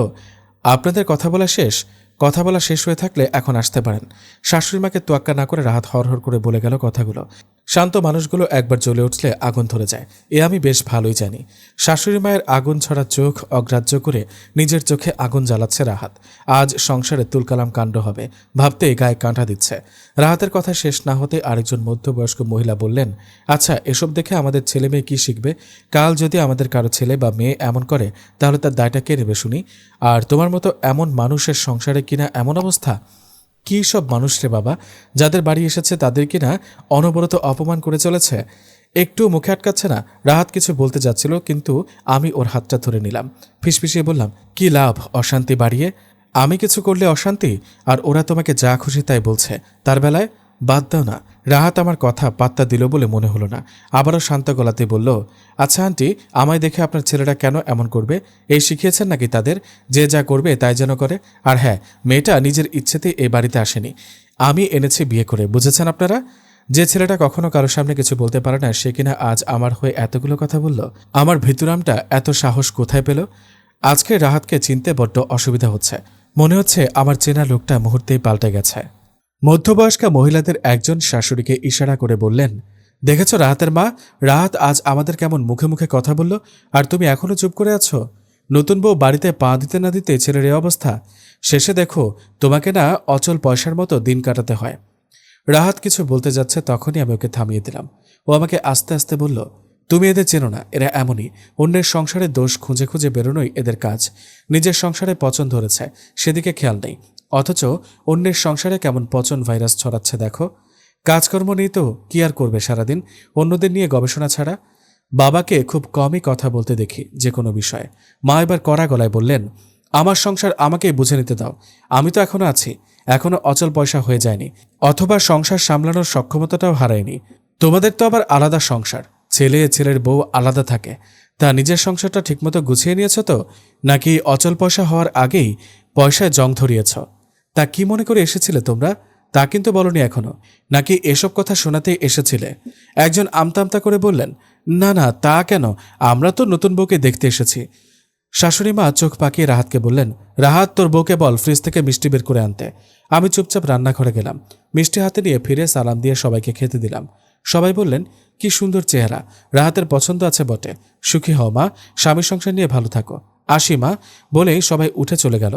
আপনাদের কথা বলা শেষ? কথা বলা শেষ হয়ে থাকলে এখন আসতে পারেন। শাশুড়িমাকে তোয়াক্কা না করে রাহাত হরহর করে বলে গেল কথাগুলো। শান্ত মানুষগুলো একবার জ্বলে উঠলে আগুন ধরে যায়, এ আমি বেশ ভালোই জানি। শাশুড়ি মায়ের আগুন ছড়া চোখ অগ্রাহ্য করে নিজের চোখে আগুন জ্বালাচ্ছে রাহাত। আজ সংসারে তুলকালাম কাণ্ড হবে ভাবতেই গায়ে কাঁটা দিচ্ছে। রাহাতের কথা শেষ না হতে আরেকজন মধ্যবয়স্ক মহিলা বললেন, আচ্ছা, এসব দেখে আমাদের ছেলে মেয়ে কি শিখবে? কাল যদি আমাদের কারো ছেলে বা মেয়ে এমন করে তাহলে তার দায়টা কে নেবে শুনি? আর তোমার মতো এমন মানুষের সংসারে কিনা এমন অবস্থা? কী সব মানুষ রে বাবা, যাদের বাড়ি এসেছে তাদের কিনা অনবরত অপমান করে চলেছে। একটু মুখে আটকাচ্ছে না। রাহাত কিছু বলতে যাচ্ছিল, কিন্তু আমি ওর হাতটা ধরে নিলাম। ফিসফিসিয়ে বললাম, কি লাভ অশান্তি বাড়িয়ে? আমি কিছু করলে অশান্তি, আর ওরা তোমাকে যা খুশি তাই বলছে। তার বেলায় বাদ দাও না। রাহাত আমার কথা পাত্তা দিল বলে মনে হলো না। আবারও শান্ত গলাতে বলল, আচ্ছা আন্টি, আমায় দেখে আপনার ছেলেরা কেন এমন করবে? এই শিখিয়েছেন নাকি তাদের যে যা করবে তাই যেন করে? আর হ্যাঁ, মেয়েটা নিজের ইচ্ছেতে এই বাড়িতে আসেনি, আমি এনেছি বিয়ে করে, বুঝেছেন আপনারা? যে ছেলেটা কখনো কারোর সামনে কিছু বলতে পারে না, সে কিনা আজ আমার হয়ে এতগুলো কথা বলল। আমার ভিতরামটা এত সাহস কোথায় পেল? আজকে রাহাতকে চিনতে বড্ড অসুবিধা হচ্ছে। মনে হচ্ছে আমার চেনা লোকটা মুহূর্তেই পাল্টে গেছে। মধ্যবয়স্কা মহিলাদের একজন শাশুড়িকে ইশারা করে বললেন, দেখেছ রাহাতের মা, রাহাত আজ আমাদের কেমন মুখে মুখে কথা বলল, আর তুমি এখনো চুপ করে আছো? নতুন বউ বাড়িতে পা দিতে না দিতে ছেলের এ অবস্থা। শেষে দেখো তোমাকে না অচল পয়সার মতো দিন কাটাতে হয়। রাহাত কিছু বলতে যাচ্ছে, তখনই আমি ওকে থামিয়ে দিলাম। ও আমাকে আস্তে আস্তে বলল, তুমি এদের চেনো না, এরা এমনই। অন্যের সংসারে দোষ খুঁজে খুঁজে বেরোনোই এদের কাজ। নিজের সংসারে পচন ধরেছে, সেদিকে খেয়াল নেই, অথচ অন্যের সংসারে কেমন পচন ভাইরাস ছড়াচ্ছে দেখো। কাজকর্ম নেই তো কি আর করবে সারাদিন, অন্যদের নিয়ে গবেষণা ছাড়া? বাবাকে খুব কমই কথা বলতে দেখি যে কোনো বিষয়ে। মা এবার কড়া গলায় বললেন, আমার সংসার আমাকেই বুঝে নিতে দাও। আমি তো এখনো আছি, এখনো অচল পয়সা হয়ে যায়নি, অথবা সংসার সামলানোর সক্ষমতাটাও হারায়নি। তোমাদের তো আবার আলাদা সংসার, ছেলে ছেলের বউ আলাদা থাকে। তা নিজের সংসারটা ঠিকমতো গুছিয়ে নিয়েছ তো, নাকি অচল পয়সা হওয়ার আগেই পয়সায় জং ধরিয়েছ? তা কি মনে করে এসেছিলে তোমরা? তা কিন্তু বলনি এখনো, নাকি এসব কথা শোনাতে এসেছিলে? একজন আমতা আমতা করে বললেন, না না, তা কেন, আমরা তো নতুন বউকে দেখতে এসেছি। শাশুড়ি মা চোখ পাকিয়ে রাহাতকে বললেন, রাহাত, তোর বউকে বল ফ্রিজ থেকে মিষ্টি বের করে আনতে। আমি চুপচাপ রান্নাঘরে গেলাম। মিষ্টি হাতে নিয়ে ফিরে সালাম দিয়ে সবাইকে খেতে দিলাম। সবাই বললেন, কি সুন্দর চেহারা, রাহাতের পছন্দ আছে বটে। সুখী হও মা, স্বামী সংসার নিয়ে ভালো থাকো। আসি মা, বলেই সবাই উঠে চলে গেল।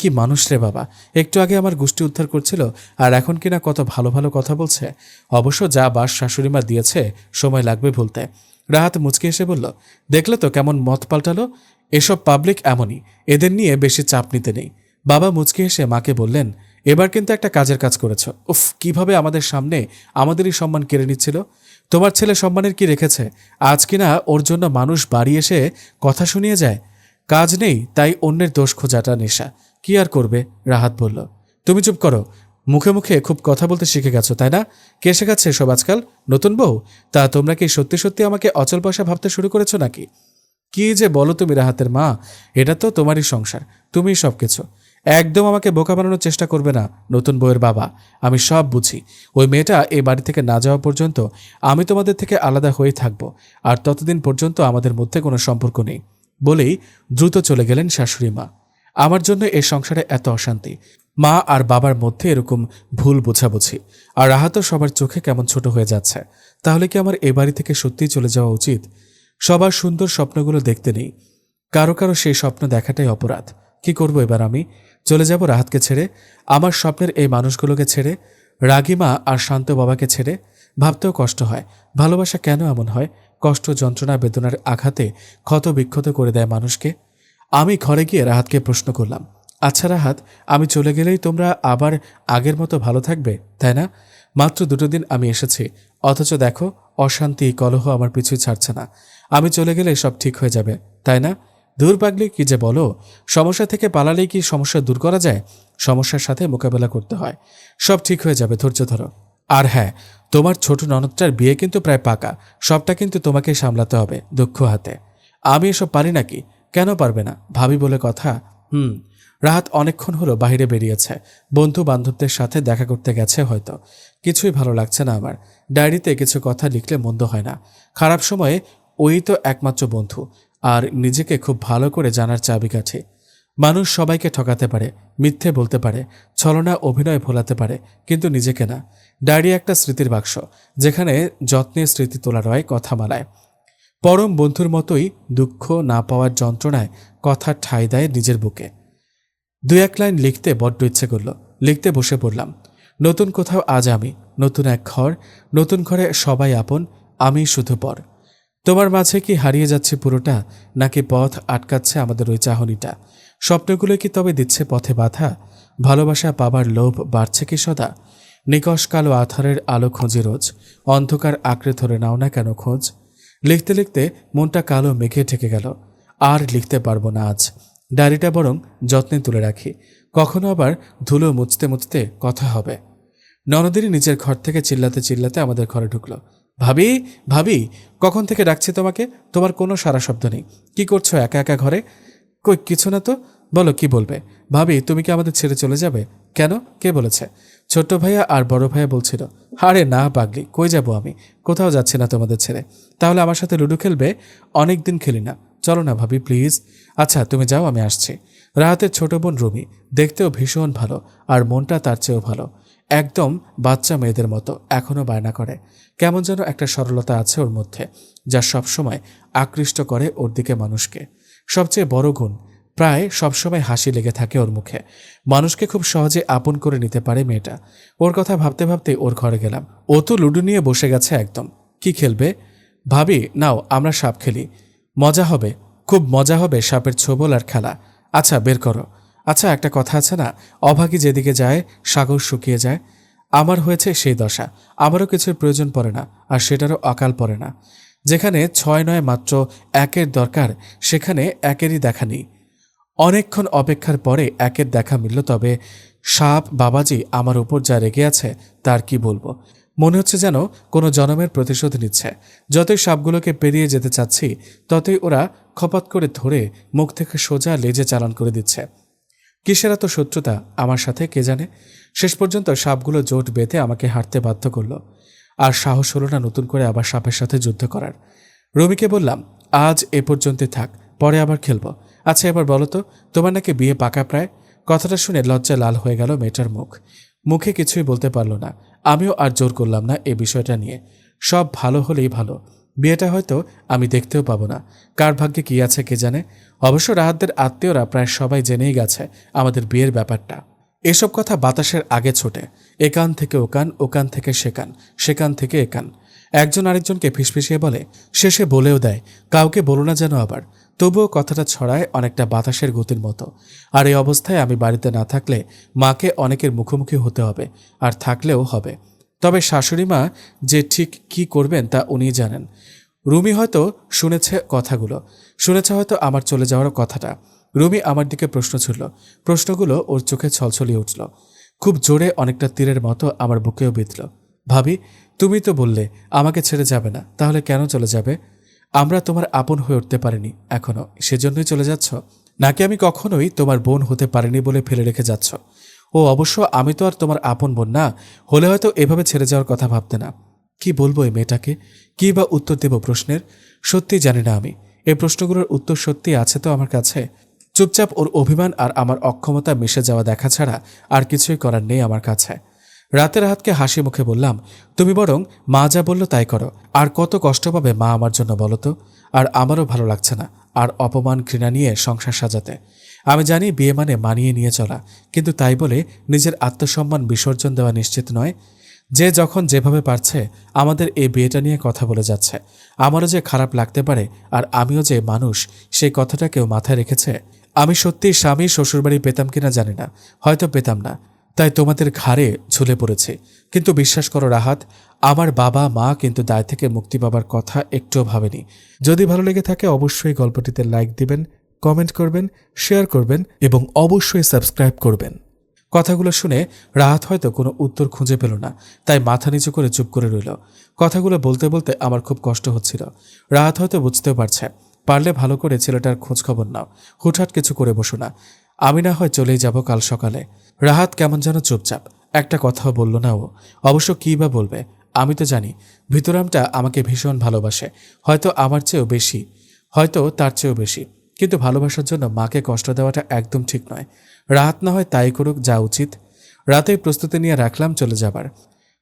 কি মানুষ রে বাবা, একটু আগে আমার গোষ্ঠী উদ্ধার করছিল, আর এখন কিনা কত ভালো ভালো কথা বলছে। অবশ্য যা বাস শাশুড়িমা দিয়েছে, সময় লাগবে ভুলতে। রাহাত মুচকে এসে বলল, দেখলে তো কেমন মত পাল্টালো। এসব পাবলিক এমনই, এদের নিয়ে বেশি চাপ নিতে নেই। বাবা মুচকে এসে মাকে বললেন, এবার কিন্তু একটা কাজের কাজ করেছ। উফ, কিভাবে আমাদের সামনে আমাদেরই সম্মান কেড়ে নিচ্ছিল। তোমার ছেলে সম্মানের কি রেখেছে? আজ কিনা ওর জন্য মানুষ বাড়ি এসে কথা শুনিয়ে যায়। কাজ নেই তাই অন্যের দোষ খোঁজাটা নেশা, কি আর করবে? রাহাত বলল, তুমি চুপ করো, মুখে মুখে খুব কথা বলতে শিখে গেছো তাই না? কে শেখাচ্ছে এসব আজকাল? নতুন বউ? তা তোমরা কি সত্যি সত্যি আমাকে অচল পয়সা ভাবতে শুরু করেছো নাকি? কি যে বলো তুমি রাহাতের মা, এটা তো তোমারই সংসার, তুমিই সব কিছু। একদম আমাকে বোকা বানানোর চেষ্টা করবে না নতুন বউয়ের বাবা, আমি সব বুঝি। ওই মেয়েটা এই বাড়ি থেকে না যাওয়া পর্যন্ত আমি তোমাদের থেকে আলাদা হয়ে থাকবো, আর ততদিন পর্যন্ত আমাদের মধ্যে কোনো সম্পর্ক নেই। বলেই দ্রুত চলে গেলেন শাশুড়ি মা। আমার জন্য এই সংসারে এত অশান্তি, মা আর বাবার মধ্যে এরকম ভুল বোঝাবুঝি, আর রাহাতও সবার চোখে কেমন ছোট হয়ে যাচ্ছে। তাহলে কি আমার এ বাড়ি থেকে সত্যিই চলে যাওয়া উচিত? সবার সুন্দর স্বপ্নগুলো দেখতে নেই, কারো কারো সেই স্বপ্ন দেখাটাই অপরাধ। কি করব এবার আমি? চলে যাব রাহাতকে ছেড়ে, আমার স্বপ্নের এই মানুষগুলোকে ছেড়ে, রাগিমা আর শান্ত বাবাকে ছেড়ে? ভাবতেও কষ্ট হয়, ভালোবাসা কেন এমন হয়? কষ্ট, যন্ত্রণা, বেদনার আঘাতে ক্ষত বিক্ষত করে দেয় মানুষকে। আমি ঘরে গিয়ে রাহাতকে প্রশ্ন করলাম, আচ্ছা রাহাত, আমি চলে গেলেই তোমরা আবার আগের মতো ভালো থাকবে তাই না? মাত্র 2 দিন আমি এসেছি, অথচ দেখো অশান্তি কলহ আমার পিছু ছাড়ছে না। আমি চলে গেলে সব ঠিক হয়ে যাবে তাই না? দূর পাগলি, কি যে বলো, সমস্যা থেকে পালালেই কি সমস্যা দূর করা যায়? সমস্যার সাথে মোকাবেলা করতে হয়। সব ঠিক হয়ে যাবে, ধৈর্য ধরো। আর হ্যাঁ, তোমার ছোট ননদটার বিয়ে কিন্তু প্রায় পাকা, সবটা কিন্তু তোমাকে সামলাতে হবে দুঃখ হাতে। আমি এসব পারি নাকি? কেন পারবে না, ভাবি বলে কথা। রাহাত অনেকক্ষণ হলো বাইরে বেরিয়েছে, বন্ধু বান্ধবদের সাথে দেখা করতে গেছে হয়তো। কিছুই ভালো লাগছে না আমার। ডায়েরিতে কিছু কথা লিখলে মন্দ হয় না। খারাপ সময়ে ওই তো একমাত্র বন্ধু, আর নিজেকে খুব ভালো করে জানার চাবিকাঠি। মানুষ সবাইকে ঠকাতে পারে, মিথ্যে বলতে পারে, ছলনা অভিনয় ভোলাতে পারে, কিন্তু নিজেকে না। ডায়েরি একটা স্মৃতির বাক্স, যেখানে যত্নে স্মৃতি তোলা রয় কথা মালায়। পরম বন্ধুর মতোই দুঃখ না পাওয়ার যন্ত্রণায় কথা ঠাঁই দেয় নিজের বুকে। 2-1 লাইন লিখতে বড্ড ইচ্ছে করল। লিখতে বসে পড়লাম। নতুন কোথাও আজ আমি, নতুন এক ঘর, নতুন ঘরে সবাই আপন, আমি শুধু পর। তোমার মাঝে কি হারিয়ে যাচ্ছে পুরোটা, নাকি পথ আটকাচ্ছে আমাদের ওই চাহনিটা? স্বপ্নগুলো কি তবে দিচ্ছে পথে বাধা? ভালোবাসা পাবার লোভ বাড়ছে কি সদা? নিকষ কালো আধারের আলো খোঁজে রোজ, অন্ধকার আঁকড়ে ধরে নাও না কেন খোঁজ? লিখতে লিখতে মনটা কালো মেঘে ঢেকে গেল। আর লিখতে পারবো না আজ। ডায়েরিটা বরং যত্নে তুলে রাখি, কখনো আবার ধুলো মুছতে মুছতে কথা হবে। ননদিনী নিজের ঘর থেকে চিল্লাতে চিল্লাতে আমাদের ঘরে ঢুকলো। ভাবি, ভাবি, কখন থেকে ডাকছি তোমাকে, তোমার কোনো সারা শব্দ নেই। কি করছো একা একা ঘরে? কই কিছু না তো। বলো কি বলবে? ভাবি, তুমি কি আমাদের ছেড়ে চলে যাবে? কেন, কে বলেছে? ছোট্ট ভাইয়া আর বড় ভাইয়া বলছিল। আরে না পাগলি, কই যাব আমি? কোথাও যাচ্ছি না তোমাদের ছেড়ে। তাহলে আমার সাথে লুডো খেলবে? অনেক দিন খেলি না। চলো না ভাবি প্লিজ। আচ্ছা তুমি যাও, আমি আসছি। রাহাতের ছোট বোন রুমি দেখতেও ভীষণ ভালো, আর মনটা তার চেয়েও ভালো। একদম বাচ্চা মেয়েদের মতো এখনও বায়না করে। কেমন যেন একটা সরলতা আছে ওর মধ্যে, যা সবসময় আকৃষ্ট করে ওর দিকে মানুষকে। সবচেয়ে বড় গুণ, প্রায় সবসময় হাসি লেগে থাকে ওর মুখে। মানুষকে খুব সহজে আপন করে নিতে পারে মেয়েটা। ওর কথা ভাবতে ভাবতে ওর ঘরে গেলাম। ও তো লুডো নিয়ে বসে গেছে একদম। কি খেলবে? ভাবি নাও আমরা সাপ খেলি, মজা হবে, খুব মজা হবে সাপের ছোবল আর খেলা। আচ্ছা বের করো। আচ্ছা একটা কথা আছে না, অভাগী যেদিকে যায় সাগর শুকিয়ে যায়। আমার হয়েছে সেই দশা। আমারও কিছুর প্রয়োজন পড়ে না, আর সেটারও অকাল পড়ে না। যেখানে 6-9 মাত্র 1-এর দরকার, সেখানে 1-এরই দেখা নেই। অনেকক্ষণ অপেক্ষার পরে 1-এর দেখা মিলল। তবে সাপ বাবাজি আমার উপর যা রেগে আছে তার কি বলবো। মনে হচ্ছে যেন কোনো জনমের প্রতিশোধ নিচ্ছে। যতই সাপগুলোকে পেরিয়ে যেতে চাচ্ছি, ততই ওরা খপাত করে ধরে মুখ থেকে সোজা লেজে চালান করে দিচ্ছে। কিসের এত শত্রুতা আমার সাথে কে জানে। শেষ পর্যন্ত সাপগুলো জোট বেঁধে আমাকে হাঁটতে বাধ্য করলো। আর সাহস হলো না নতুন করে আবার সাপের সাথে যুদ্ধ করার। রমিকে বললাম, আজ এ পর্যন্তই থাক, পরে আবার খেলবো। আচ্ছা এবার বলো তো, তোমার নাকি বিয়ে পাকা প্রায়? কথাটা শুনে লজ্জা লাল হয়ে গেল মেয়েটার মুখ। মুখে কিছুই বলতে পারল না। আমিও আর জোর করলাম না এ বিষয়টা নিয়ে। সব ভালো হলেই ভালো। বিয়েটা হয়তো আমি দেখতেও পাবো না। কার ভাগ্যে কি আছে কে জানে। অবশ্য রাহাতদের আত্মীয়রা প্রায় সবাই জেনেই গেছে আমাদের বিয়ের ব্যাপারটা। এসব কথা বাতাসের আগে ছোটে। একান থেকে ওকান, ওকান থেকে সেকান, সেকান থেকে একান। একজন আরেকজনকে ফিসফিসিয়ে বলে, শেষে বলেও দেয় কাউকে বলো না যেন আবার। তবুও কথাটা ছড়ায় অনেকটা বাতাসের গতির মতো। আর এই অবস্থায় আমি বাড়িতে না থাকলে মাকে অনেকের মুখোমুখি হতে হবে, আর থাকলেও হবে। তবে শাশুড়ি মা যে ঠিক কি করবেন তা উনিই জানেন। রুমি হয়তো শুনেছে কথাগুলো, শুনেছে হয়তো আমার চলে যাওয়ার কথাটা। রুমি আমার দিকে প্রশ্ন ছুড়ল। প্রশ্নগুলো ওর চোখে ছলছলিয়ে উঠল। খুব জোরে, অনেকটা তীরের মতো আমার বুকেও বিঁধল। ভাবি, তুমি তো বললে আমাকে ছেড়ে যাবে না, তাহলে কেন চলে যাবে? আমরা তোমার আপন হয়ে উঠতে পারিনি এখনো, সেজন্যই চলে যাচ্ছ? নাকি আমি কখনোই তোমার বোন হতে পারিনি বলে ফেলে রেখে যাচ্ছ? ও অবশ্য আমি তো আর তোমার আপন বোন না, হলে হয়তো এভাবে ছেড়ে যাওয়ার কথা ভাবতে না। কি বলবো এই মেয়েটাকে, কি বা উত্তর দেব প্রশ্নের? সত্যি জানি না আমি। এই প্রশ্নগুলোর উত্তর সত্যি আছে তো আমার কাছে। চুপচাপ ওর অভিমান আর আমার অক্ষমতা মিশে যাওয়া দেখা ছাড়া আর কিছুই করার নেই আমার কাছে। রাতে রাহাতকে হাসি মুখে বললাম, তুমি বরং মা যা বললো তাই করো। আর কত কষ্ট পাবে মা আমার জন্য বলো তো? আর আমারও ভালো লাগছে না আর অপমান ঘৃণা নিয়ে সংসার সাজাতে। আমি জানি বিয়ে মানে মানিয়ে নিয়ে চলা, কিন্তু তাই বলে নিজের আত্মসম্মান বিসর্জন দেওয়া নিশ্চিত নয়। যে যখন যেভাবে পারছে আমাদের এই বিয়েটা নিয়ে কথা বলে যাচ্ছে। আমারও যে খারাপ লাগতে পারে, আর আমিও যে মানুষ সেই কথাটা কেউ মাথায় রেখেছে। আমি সত্যি স্বামী শ্বশুরবাড়ি পেতাম কিনা জানি না, হয়তো পেতাম না, তাই তোমাদের ঘাড়ে ঝুলে পড়েছে। কিন্তু বিশ্বাস করো রাহাত, আমার বাবা মা কিন্তু দায় থেকে মুক্তি পাবার কথা একটুও ভাবেনি। যদি ভালো লেগে থাকে অবশ্যই গল্পটিতে লাইক দিবেন, কমেন্ট করবেন, শেয়ার করবেন এবং অবশ্যই সাবস্ক্রাইব করবেন। কথাগুলো শুনে রাহাত হয়তো কোনো উত্তর খুঁজে পেল না, তাই মাথা নিচু করে চুপ করে রইল। কথাগুলো বলতে বলতে আমার খুব কষ্ট হচ্ছিল। রাহাত হয়তো বুঝতেও পারছে। পারলে ভালো করে ছেলেটার খোঁজ খবর নাও, হুটহাট কিছু করে বসো না। আমি না হয় চলেই যাব কাল সকালে। রাহাত কেমন যেন চুপচাপ, একটা কথাও বলল না ও। অবশ্য কী বা বলবে? আমি তো জানি ভিতরামটা আমাকে ভীষণ ভালোবাসে, হয়তো আমার চেয়েও বেশি, হয়তো তার চেয়েও বেশি। কিন্তু ভালোবাসার জন্য মাকে কষ্ট দেওয়াটা একদম ঠিক নয়। রাহাত না হয় তাই করুক, যা উচিত। রাতেই প্রস্তুতি নিয়ে রাখলাম চলে যাবার।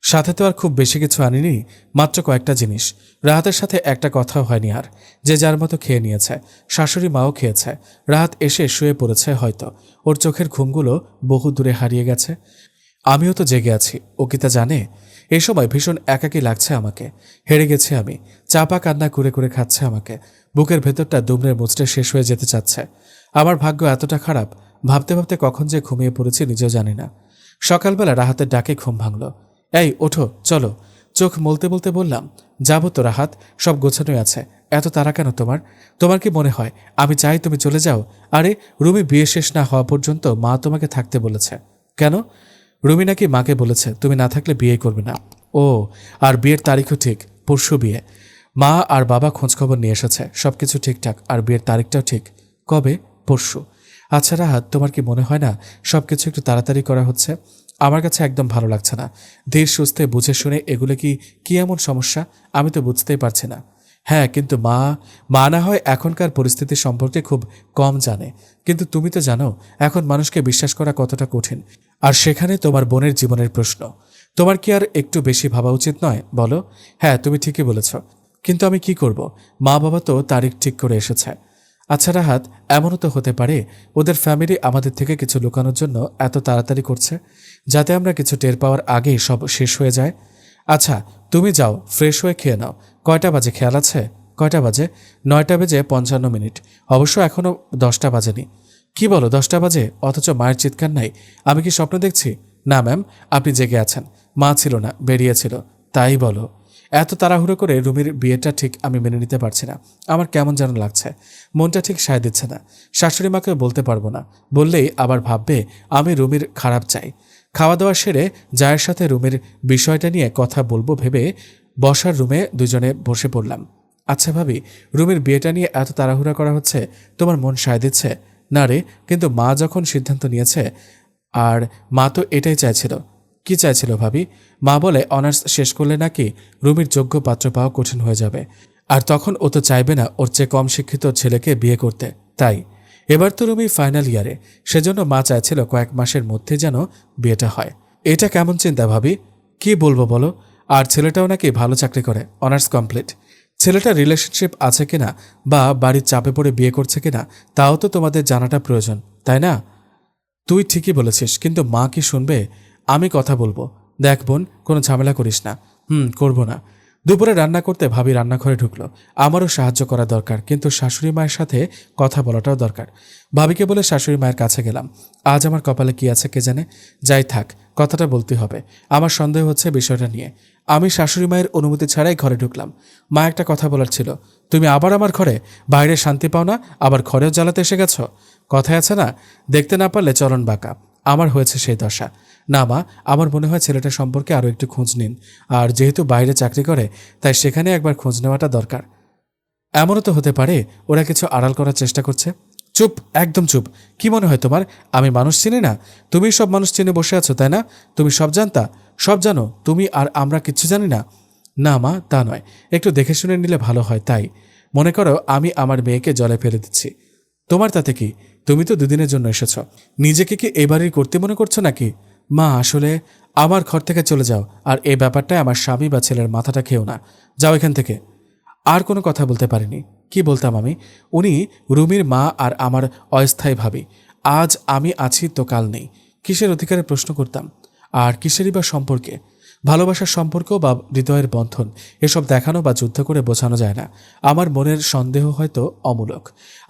সাথে তো আর খুব বেশি কিছু আনিনি, মাত্র কয়েকটা জিনিস। রাহাতের সাথে একটা কথাও হয়নি আর। যে যার মতো খেয়ে নিয়েছে, শাশুড়ি মাও খেয়েছে। রাহাত এসে শুয়ে পড়েছে হয়তো, ওর চোখের ঘুমগুলো বহু দূরে হারিয়ে গেছে। আমিও তো জেগে আছি, ও কি তা জানে? এই সময় ভীষণ একাকী লাগছে আমাকে। হেরে গেছি আমি। চাপা কান্না করে করে খাচ্ছে আমাকে। বুকের ভেতরটা দুমড়ে মুচড়ে শেষ হয়ে যেতে চাচ্ছে। আমার ভাগ্য এতটা খারাপ, ভাবতে ভাবতে কখন যে ঘুমিয়ে পড়েছি নিজেও জানি না। সকালবেলা রাহাতের ডাকে ঘুম ভাঙল। এই ওঠো, চলো। চোখ মলতে বলতে বললাম, যাবো তো রাহাত, সব গোছানোই আছে। এত তাড়া কেন তোমার? তোমার কি মনে হয় আমি চাই তুমি চলে যাও? আরে রুমি বিয়ে শেষ না হওয়া পর্যন্ত মা তোমাকে থাকতে বলেছে। কেন? রুমি নাকি মাকে বলেছে তুমি না থাকলে বিয়ে করবে না। ও, আর বিয়ের তারিখও ঠিক, পরশু বিয়ে। মা আর বাবা খোঁজখবর নিয়ে এসেছে, সবকিছু ঠিকঠাক, আর বিয়ের তারিখটাও ঠিক। কবে? পরশু। আচ্ছা রাহাত, তোমার কি মনে হয় না সবকিছু একটু তাড়াতাড়ি করা হচ্ছে? আমার কাছে একদম ভালো লাগছে না। ধীর সুস্থে বুঝে শুনে এগুলো কি এমন সমস্যা? আমি তো বুঝতেই পারছি না। হ্যাঁ, কিন্তু মা না হয় এখনকার পরিস্থিতি সম্পর্কে খুব কম জানে, কিন্তু তুমি তো জানো এখন মানুষকে বিশ্বাস করা কতটা কঠিন। আর সেখানে তোমার বোনের জীবনের প্রশ্ন। তোমার কি আর একটু বেশি ভাবা উচিত নয় বলো? হ্যাঁ, তুমি ঠিকই বলেছ, কিন্তু আমি কি করব? মা বাবা তো তারিখ ঠিক করে এসেছে। আচ্ছা রাহাত, এমনও তো হতে পারে ওদের ফ্যামিলি আমাদের থেকে কিছু লুকানোর জন্য এত তাড়াতাড়ি করছে, যাতে আমরা কিছু টের পাওয়ার আগেই সব শেষ হয়ে যায়। আচ্ছা, তুমি যাও, ফ্রেশ হয়ে খেয়ে নাও। কয়টা বাজে খেয়াল আছে? কয়টা বাজে? 9টা বেজে 55 মিনিট। অবশ্য এখনও 10টা বাজেনি। কি বলো, 10টা বাজে অথচ মায়ের চিৎকার নাই? আমি কি স্বপ্ন দেখছি? না ম্যাম, আপনি জেগে আছেন। মা ছিল না, বেরিয়েছিল। তাই বলো? এত তাড়াহুড়ো করে রুমির বিয়েটা ঠিক আমি মেনে নিতে পারছি না। আমার কেমন যেন লাগছে, মনটা ঠিক সায় দিচ্ছে না। শাশুড়ি মাকে বলতে পারবো না, বললেই আবার ভাববে আমি রুমির খারাপ চাই। খাওয়া দাওয়া সেরে জায়ের সাথে রুমির বিষয়টা নিয়ে কথা বলবো ভেবে বসার রুমে দুজনে বসে পড়লাম। আচ্ছা ভাবি, রুমির বিয়েটা নিয়ে এত তাড়াহুড়া করা হচ্ছে, তোমার মন সায় দিচ্ছে? না রে, কিন্তু মা যখন সিদ্ধান্ত নিয়েছে, আর মা তো এটাই চাইছিল। কি চাইছিল ভাবি? মা বলে অনার্স শেষ করলে নাকি রুমির যোগ্য পাত্র পাওয়া কঠিন হয়ে যাবে, আর তখন ও তো চাইবে না ওর চেয়ে কম শিক্ষিত ছেলেকে বিয়ে করতে। তাই এবার তো রুমি ফাইনাল ইয়ারে, সেজন্য মা চাইছিল কয়েক মাসের মধ্যে যেন বিয়েটা হয়। এটা কেমন চিন্তা ভাবি? কি বলবো বলো? আর ছেলেটাও নাকি ভালো চাকরি করে, অনার্স কমপ্লিট। ছেলেটা রিলেশনশিপ আছে কিনা বা বাড়ির চাপে পড়ে বিয়ে করছে কিনা তাও তো তোমাদের জানাটা প্রয়োজন, তাই না? তুই ঠিকই বলেছিস, কিন্তু মা কি শুনবে? আমি কথা বলবো। দেখ বোন, কোনো ঝামেলা করিস না। করবো না। দুপুরে রান্না করতে ভাবি রান্নাঘরে ঢুকলো। আমারও সাহায্য করা দরকার, কিন্তু শাশুড়ি মায়ের সাথে কথা বলাটাও দরকার। ভাবিকে বলে শাশুড়ি মায়ের কাছে গেলাম। আজ আমার কপালে কি আছে কে জানে। যাই থাক, কথাটা বলতে হবে। আমার সন্দেহ হচ্ছে বিষয়টা নিয়ে। আমি শাশুড়ি মায়ের অনুমতি ছাড়াই ঘরে ঢুকলাম। মা, একটা কথা বলার ছিল। তুমি আবার আমার ঘরে? বাইরে শান্তি পাও না, আবার ঘরেও জ্বালাতে এসে গেছো? কথায় আছে না, দেখতে না পারলে চলন বাঁকা। আমার হয়েছে সেই দশা। না মা, আমার মনে হয় ছেলেটা সম্পর্কে আরও একটু খোঁজ নিন। আর যেহেতু বাইরে চাকরি করে, তাই সেখানে একবার খোঁজ নেওয়াটা দরকার। এমনও তো হতে পারে ওরা কিছু আড়াল করার চেষ্টা করছে। চুপ, একদম চুপ। কি মনে হয় তোমার আমি মানুষ চিনি না? তুমি সব মানুষ চিনে বসে আছো, তাই না? তুমি সব জানতা, সব জানো তুমি, আর আমরা কিচ্ছু জানি না? না মা, তা নয়। একটু দেখে শুনে নিলে ভালো হয়। তাই মনে করো আমি আমার মেয়েকে জলে ফেলে দিচ্ছি। তোমার তাতে কি? তুমি তো দুদিনের জন্য এসেছ। নিজেকে কি এবারই করতে মনে করছো নাকি? মা, আসলে আমার ঘর থেকে চলে যাও, আর এই ব্যাপারটায় আমার স্বামী বা ছেলের মাথাটা খেও না। যাও এখান থেকে। আর কোনো কথা বলতে পারিনি। কি বলতাম আমি? উনি রুমির মা আর আমার অস্থায়ী ভাবি। আজ আমি আছি তো কাল নেই। কিসের অধিকারে প্রশ্ন করতাম? আর কিসেরই বা সম্পর্কে? ভালোবাসার সম্পর্ক বা হৃদয়ের বন্ধন, এসব দেখানো বা যুদ্ধ করে বোঝানো যায় না। আমার মনের সন্দেহ হয়তো অমূলক।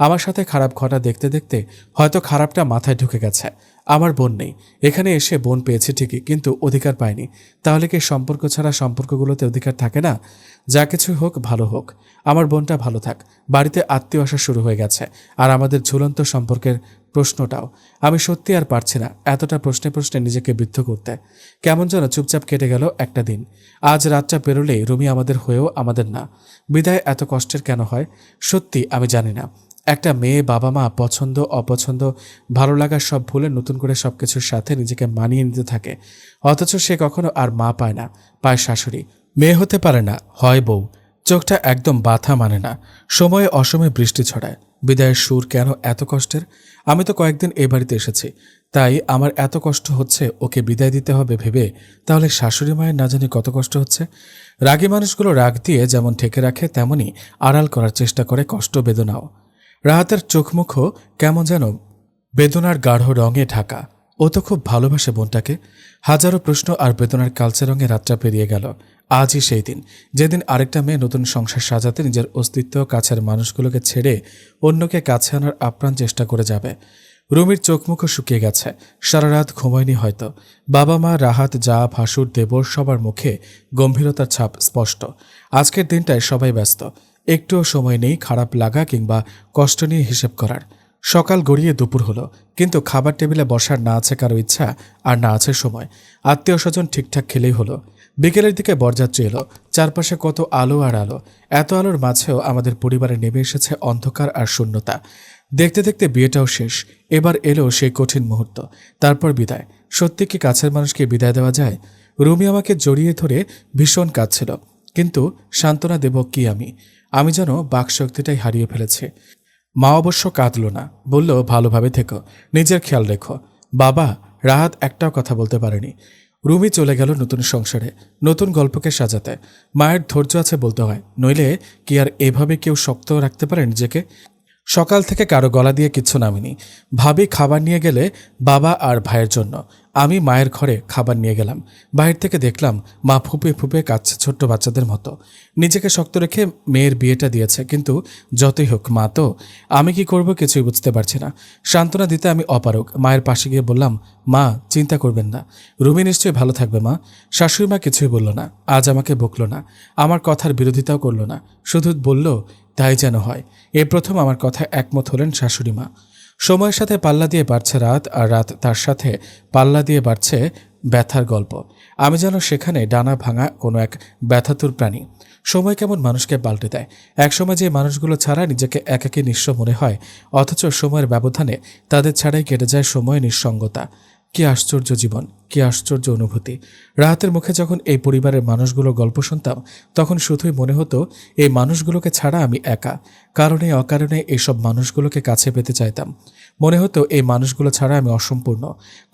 আমার সাথে খারাপ ঘটা দেখতে দেখতে হয়তো খারাপটা মাথায় ঢুকে গেছে। আমার বোন নেই, এখানে এসে বোন পেয়েছি ঠিকই, কিন্তু অধিকার পাইনি। তাহলে কি সম্পর্ক ছাড়া সম্পর্কগুলোতে অধিকার থাকে না? যা কিছুই হোক, ভালো হোক। আমার বোনটা ভালো থাক। বাড়িতে আত্মীয় আসা শুরু হয়ে গেছে, আর আমাদের ঝুলন্ত সম্পর্কের প্রশ্নটাও। আমি সত্যি আর পারছি না এতটা প্রশ্নে প্রশ্নে নিজেকে বিদ্ধ করতে। কেমন যেন চুপচাপ কেটে গেল একটা দিন। আজ রাতটা পেরোলেই রুমি আমাদের হয়েও আমাদের না। বিদায় এত কষ্টের কেন হয় সত্যি আমি জানি না। একটা মেয়ে বাবা মা পছন্দ অপছন্দ ভালো লাগার সব ভুলে নতুন করে সবকিছুর সাথে নিজেকে মানিয়ে নিতে থাকে, অথচ সে কখনো আর মা পায় না, পায় শাশুড়ি। মেয়ে হতে পারে না, হয় বউ। চোখটা একদম বাথা মানে না। সময়ে অসময়ে বৃষ্টি ছড়ায়, বিদায়ের সুর কেন এত কষ্টের? আমি তো কয়েকদিন এ বাড়িতে এসেছি, তাই আমার এত কষ্ট হচ্ছে ওকে বিদায় দিতে হবে ভেবে। তাহলে শাশুড়ি মায়ের না জানি কত কষ্ট হচ্ছে। রাগী মানুষগুলো রাগ দিয়ে যেমন ঢেকে রাখে তেমনি আড়াল করার চেষ্টা করে কষ্ট বেদনাও। রাহাতের চোখমুখও কেমন যেন বেদনার গাঢ় রঙে ঢাকা। ও তো খুব ভালোবাসে বোনটাকে। হাজারো প্রশ্ন আর বেদনার কালচে রঙে রাতটা পেরিয়ে গেল। আজই সেই দিন, যেদিন আরেকটা মেয়ে নতুন সংসার সাজাতে নিজের অস্তিত্ব কাছের মানুষগুলোকে ছেড়ে অন্যকে কাছে আনার আপ্রাণ চেষ্টা করে যাবে। রুমির চোখমুখও শুকিয়ে গেছে, সারা রাত ঘুমায়নি হয়তো। বাবা মা, রাহাত, যা, ভাসুর, দেবর সবার মুখে গম্ভীরতার ছাপ স্পষ্ট। আজকের দিনটায় সবাই ব্যস্ত, একটুও সময় নেই খারাপ লাগা কিংবা কষ্ট নিয়ে হিসেব করার। সকাল গড়িয়ে দুপুর হলো, কিন্তু খাবার টেবিলে বসার না আছে কারো ইচ্ছা, আর না আছে সময়। আত্মীয় স্বজন ঠিকঠাক খেলেই হলো। বিকেলের দিকে বরযাত্রী এলো। চারপাশে কত আলো আর আলো। এত আলোর মাঝেও আমাদের পরিবারে নেমে এসেছে অন্ধকার আর শূন্যতা। দেখতে দেখতে বিয়েটাও শেষ। এবার এলো সেই কঠিন মুহূর্ত, তারপর বিদায়। সত্যি কি কাছের মানুষকে বিদায় দেওয়া যায়? রুমি আমাকে জড়িয়ে ধরে ভীষণ কাঁদছিল, কিন্তু সান্ত্বনা দেব কি আমি যেন বাকশক্তিটাই হারিয়ে ফেলেছি। মা অবশ্য কাঁদল না, বলল ভালোভাবে থেকো, নিজের খেয়াল রেখো। বাবা, রাহাত একটাও কথা বলতে পারেনি। রুমি চলে গেল নতুন সংসারে, নতুন গল্পকে সাজাতে। মায়ের ধৈর্য আছে বলতে হয়, নইলে কি আর এভাবে কেউ শক্ত রাখতে পারে নিজেকে? সকাল থেকে কারো গলা দিয়ে কিচ্ছু নামেনি। ভাবি খাবার নিয়ে গেলে বাবা আর ভাইয়ের জন্য। আমি মায়ের ঘরে খাবার নিয়ে গেলাম। বাহির থেকে দেখলাম মা ফুপে ফুপে কাঁদছে ছোট্ট বাচ্চাদের মতো। নিজেকে শক্ত রেখে মেয়ের বিয়েটা দিয়েছে, কিন্তু যতই হোক মা তো। আমি কি করব কিছুই বুঝতে পারছি না। সান্ত্বনা দিতে আমি অপারগ। মায়ের পাশে গিয়ে বললাম, মা চিন্তা করবেন না, রুমি নিশ্চয়ই ভালো থাকবে মা। শাশুড়ি মা কিছুই বলল না, আজ আমাকে বকল না, আমার কথার বিরোধিতাও করল না, শুধু বলল তাই যেন হয়। এ প্রথম আমার কথায় একমত হলেন শাশুড়ি মা। সময়ের সাথে পাল্লা দিয়ে বাড়ছে রাত, আর রাত তার সাথে পাল্লা দিয়ে বাড়ছে ব্যথার গল্প। আমি যেন সেখানে ডানা ভাঙা কোনো এক ব্যথাতুর প্রাণী। সময় কেমন মানুষকে পাল্টে দেয়। একসময় যে মানুষগুলো ছাড়া নিজেকে একাকী নিঃস্ব মনে হয়, অথচ সময়ের ব্যবধানে তাদের ছাড়াই কেটে যায় সময় নিঃসঙ্গতা। কি আশ্চর্য জীবন, কি আশ্চর্য অনুভূতি। রাহাতের মুখে যখন এই পরিবারের মানুষগুলোর গল্প শুনতাম, তখন শুধুই মনে হতো এই মানুষগুলোকে ছাড়া আমি একা। কারণে অকারণে এইসব মানুষগুলোকে কাছে পেতে চাইতাম। মনে হতো এই মানুষগুলো ছাড়া আমি অসম্পূর্ণ।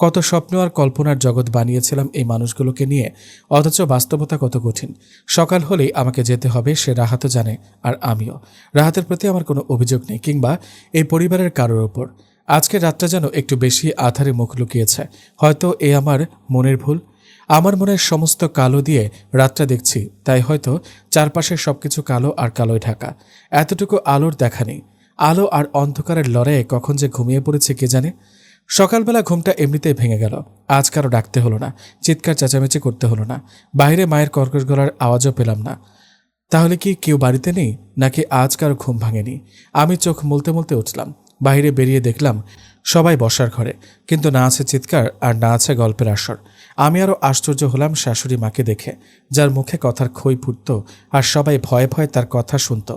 কত স্বপ্ন আর কল্পনার জগৎ বানিয়েছিলাম এই মানুষগুলোকে নিয়ে, অথচ বাস্তবতা কত কঠিন। সকাল হলেই আমাকে যেতে হবে, সে রাহাতও জানে, আর আমিও। রাহাতের প্রতি আমার কোনো অভিযোগ নেই, কিংবা এই পরিবারের কারোর ওপর। আজকের রাতটা যেন একটু বেশি আধারে মুখ লুকিয়েছে। হয়তো এ আমার মনের ভুল। আমার মনের সমস্ত কালো দিয়ে রাতটা দেখছি, তাই হয়তো চারপাশের সবকিছু কালো আর কালোয় ঢাকা। এতটুকু আলোর দেখা নেই। আলো আর অন্ধকারের লড়াইয়ে কখন যে ঘুমিয়ে পড়েছে কে জানে। সকালবেলা ঘুমটা এমনিতেই ভেঙে গেল। আজ কারো ডাকতে হলো না, চিৎকার চেঁচামেচি করতে হলো না, বাইরে মায়ের কর্কশ গলার আওয়াজও পেলাম না। তাহলে কি কেউ বাড়িতে নেই, নাকি আজ কারো ঘুম ভাঙেনি? আমি চোখ মুলতে মুলতে উঠলাম। বাইরে বেরিয়ে দেখলাম সবাই বসার ঘরে, কিন্তু না আছে চিৎকার আর না আছে গল্পের আসর। আমি আরও আশ্চর্য হলাম শাশুড়ি মাকে দেখে, যার মুখে কথার খই ফুটত আর সবাই ভয়ে ভয়ে তার কথা শুনত।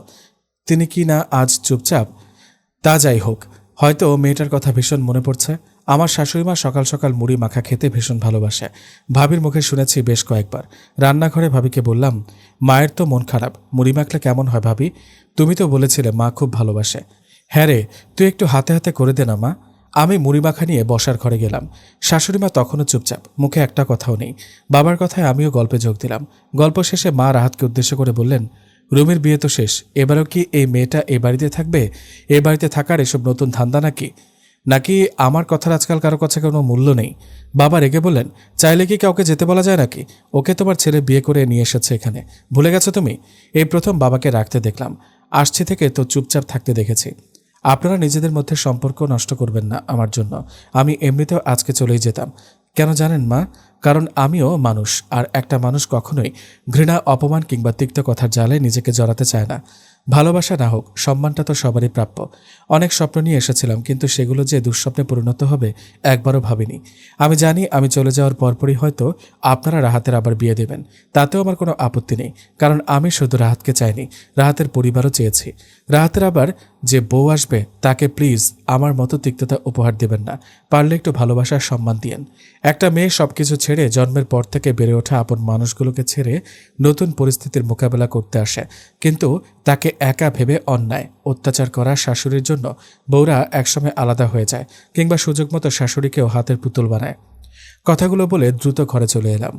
তিনি কি না আজ চুপচাপ? তা যাই হোক, হয়তো মেয়েটার কথা ভীষণ মনে পড়ছে। আমার শাশুড়িমা সকাল সকাল মুড়ি মাখা খেতে ভীষণ ভালোবাসে। ভাবির মুখে শুনেছি বেশ কয়েকবার। রান্নাঘরে ভাবিকে বললাম, মায়ের তো মন খারাপ, মুড়ি মাখলে কেমন হয় ভাবি? তুমি তো বলেছিলে মা খুব ভালোবাসে। হ্যাঁ রে, তুই একটু হাতে হাতে করে দে না মা। আমি মুড়ি মাখা নিয়ে বসার ঘরে গেলাম। শাশুড়িমা তখনও চুপচাপ, মুখে একটা কথাও নেই। বাবার কথায় আমিও গল্পে যোগ দিলাম। গল্প শেষে মা রাহাতকে উদ্দেশ্য করে বললেন, রুমির বিয়ে তো শেষ, এবারও কি এই মেয়েটা এ বাড়িতে থাকবে? এ বাড়িতে থাকার এসব নতুন ধান্দা নাকি আমার কথার আজকাল কারো কাছে কোনো মূল্য নেই? বাবা রেগে বললেন, চাইলে কি কাউকে যেতে বলা যায় নাকি? ওকে তোমার ছেলে বিয়ে করে নিয়ে এসেছে এখানে, ভুলে গেছো তুমি? এই প্রথম বাবাকে রাখতে দেখলাম। আসছে থেকে তো চুপচাপ থাকতে দেখেছি। আপনারা নিজেদের মধ্যে সম্পর্ক নষ্ট করবেন না আমার জন্য। আমি এমনিতেও আজকে চলেই যেতাম। কেন জানেন মা? কারণ আমিও মানুষ, আর একটা মানুষ কখনোই ঘৃণা, অপমান কিংবা তিক্ত কথার জালে নিজেকে জড়াতে চায় না। ভালোবাসা না হোক, সম্মানটা তো সবারই প্রাপ্য। অনেক স্বপ্ন নিয়ে এসেছিলাম, কিন্তু সেগুলো যে দুঃস্বপ্নে পরিণত হবে একবারও ভাবিনি। আমি জানি আমি চলে যাওয়ার পরপরই হয়তো আপনারা রাহাতের আবার বিয়ে দেবেন, তাতেও আমার কোনো আপত্তি নেই। কারণ আমি শুধু রাহাতকে চাইনি, রাহাতের পরিবারও চেয়েছি। রাহাতের আবার যে বউ আসবে তাকে প্লিজ আমার মতো তিক্ততা উপহার দেবেন না। পারলে একটু ভালোবাসার সম্মান দিয়েন। একটা মেয়ে সবকিছু ছেড়ে ছেড়ে জন্মের পর থেকে বেড়ে ওঠা আপন মানুষগুলোকে ছেড়ে নতুন পরিস্থিতির মোকাবেলা করতে আসে, কিন্তু তাকে একা ভেবে অন্যায় অত্যাচার করা শাশুড়ির জন্য বউরা একসময় আলাদা হয়ে যায়, কিংবা সুযোগ মতো শাশুড়িকেও হাতের পুতুল বানায়। কথাগুলো বলে দ্রুত ঘরে চলে এলাম।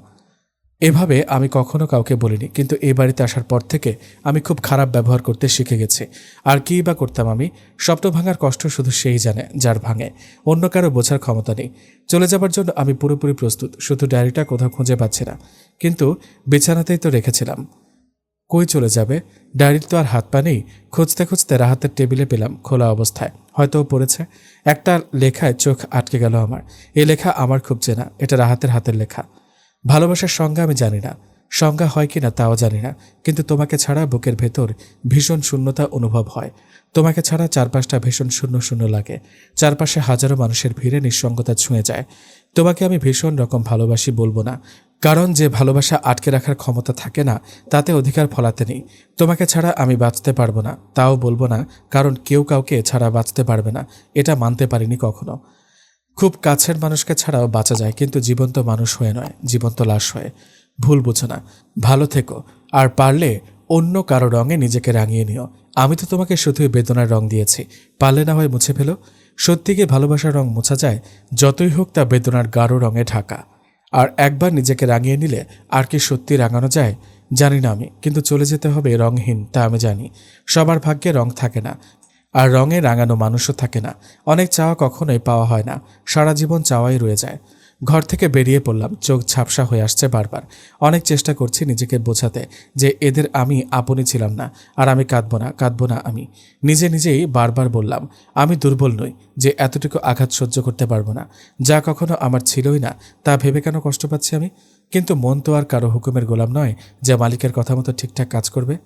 এভাবে আমি কখনো কাউকে বলিনি, কিন্তু এই বাড়িতে আসার পর থেকে আমি খুব খারাপ ব্যবহার করতে শিখে গেছি। আর কী বা করতাম আমি? স্বপ্ন ভাঙার কষ্ট শুধু সেই জানে যার ভাঙে, অন্য কারো বোঝার ক্ষমতা নেই। চলে যাবার জন্য আমি পুরোপুরি প্রস্তুত, শুধু ডায়েরিটা কোথাও খুঁজে পাচ্ছি না। কিন্তু বিছানাতেই তো রেখেছিলাম। কই চলে যাবে? ডায়েরির তো আর হাত পা নেই। খুঁজতে খুঁজতে রাহাতের টেবিলে পেলাম খোলা অবস্থায়, হয়তো পড়েছে। একটা লেখায় চোখ আটকে গেল আমার। এই লেখা আমার খুব চেনা, এটা রাহাতের হাতের লেখা। ভালোবাসার সংজ্ঞা আমি জানি না, সংজ্ঞা হয় কিনা তাও জানি না, কিন্তু তোমাকে ছাড়া বুকের ভেতর ভীষণ শূন্যতা অনুভব হয়। তোমাকে ছাড়া চারপাশটা ভীষণ শূন্য শূন্য লাগে, চারপাশে হাজারো মানুষের ভিড়ে নিঃসঙ্গতা ছুঁয়ে যায়। তোমাকে আমি ভীষণ রকম ভালোবাসি বলবো না, কারণ যে ভালোবাসা আটকে রাখার ক্ষমতা থাকে না তাতে অধিকার ফলাতে নেই। তোমাকে ছাড়া আমি বাঁচতে পারবো না, তাও বলবো না, কারণ কেউ কাউকে ছাড়া বাঁচতে পারবে না, এটা মানতে পারিনি কখনো। খুব কাছের মানুষকে ছাড়াও বাঁচা যায়, কিন্তু জীবন্ত মানুষ হয়ে নয়, জীবন্ত লাশ হয়ে। ভুল বুঝো না, ভালো থেকো, আর পারলে অন্য কারো রঙে নিজেকে রাঙিয়ে নিও। আমি তো তোমাকে শুধুই বেদনার রং দিয়েছি, পারলে না হয় মুছে ফেলো। সত্যি কি ভালোবাসার রং মোছা যায়? যতই হোক তা বেদনার গাঢ় রঙে ঢাকা। আর একবার নিজেকে রাঙিয়ে নিলে আর কি সত্যি রাঙানো যায়? জানি না আমি, কিন্তু চলে যেতে হবে রংহীন, তা আমি জানি। সবার ভাগ্যে রং থাকে না, আর রঙে রাঙানো মানুষও থাকে না। অনেক চাওয়া কখনোই পাওয়া হয় না, সারা জীবন চাওয়াই রয়ে যায়। ঘর থেকে বেরিয়ে পড়লাম, চোখ ঝাপসা হয়ে আসছে বারবার। অনেক চেষ্টা করছি নিজেকে বোঝাতে যে এদের আমি আপনই ছিলাম না, আর আমি কাঁদবো না, কাঁদবো না। আমি নিজে নিজেই বারবার বললাম আমি দুর্বল নই, যে এতটুকু আঘাত সহ্য করতে পারবো না। যা কখনো আমার ছিলই না, তা ভেবে কেন কষ্ট পাচ্ছি আমি? কিন্তু মন তো আর কারো হুকুমের গোলাম নয় যে মালিকের কথা মতো ঠিকঠাক কাজ করবে।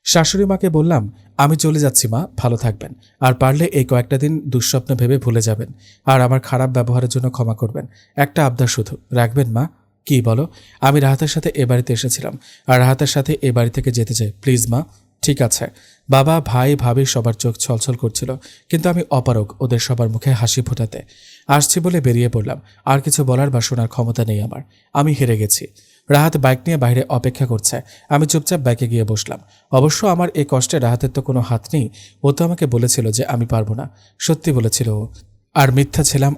শাশুড়ি মাকে বললাম আমি চলে যাচ্ছি মা, ভালো থাকবেন, আর পারলে এই কয়েকটা দিন দুঃস্বপ্ন ভেবে ভুলে যাবেন, আর আমার খারাপ ব্যবহারের জন্য ক্ষমা করবেন। একটা আবদার শুধু রাখবেন মা। কি বলো? আমি রাহাতের সাথে এ বাড়িতে এসেছিলাম, আর রাহাতের সাথে এ বাড়ি থেকে যেতে চাই, প্লিজ মা। ঠিক আছে। বাবা, ভাই, ভাবি সবার চোখ ছলছল করছিল, কিন্তু আমি অপারগ ওদের সবার মুখে হাসি ফোটাতে। আসছি বলে বেরিয়ে পড়লাম, আর কিছু বলার বা শোনার ক্ষমতা নেই আমার। আমি হেরে গেছি। রাহাত বাইক নিয়ে বাইরে অপেক্ষা করছে, আমি চুপচাপ বাইকে গিয়ে বসলাম। অবশ্য আমার এই কষ্টে রাহাতের তো কোনো হাত নেই, ও তো আমাকে বলেছিল যে আমি পারবো না, সত্যি বলেছিল ও। আর মিথ্যা ছিলাম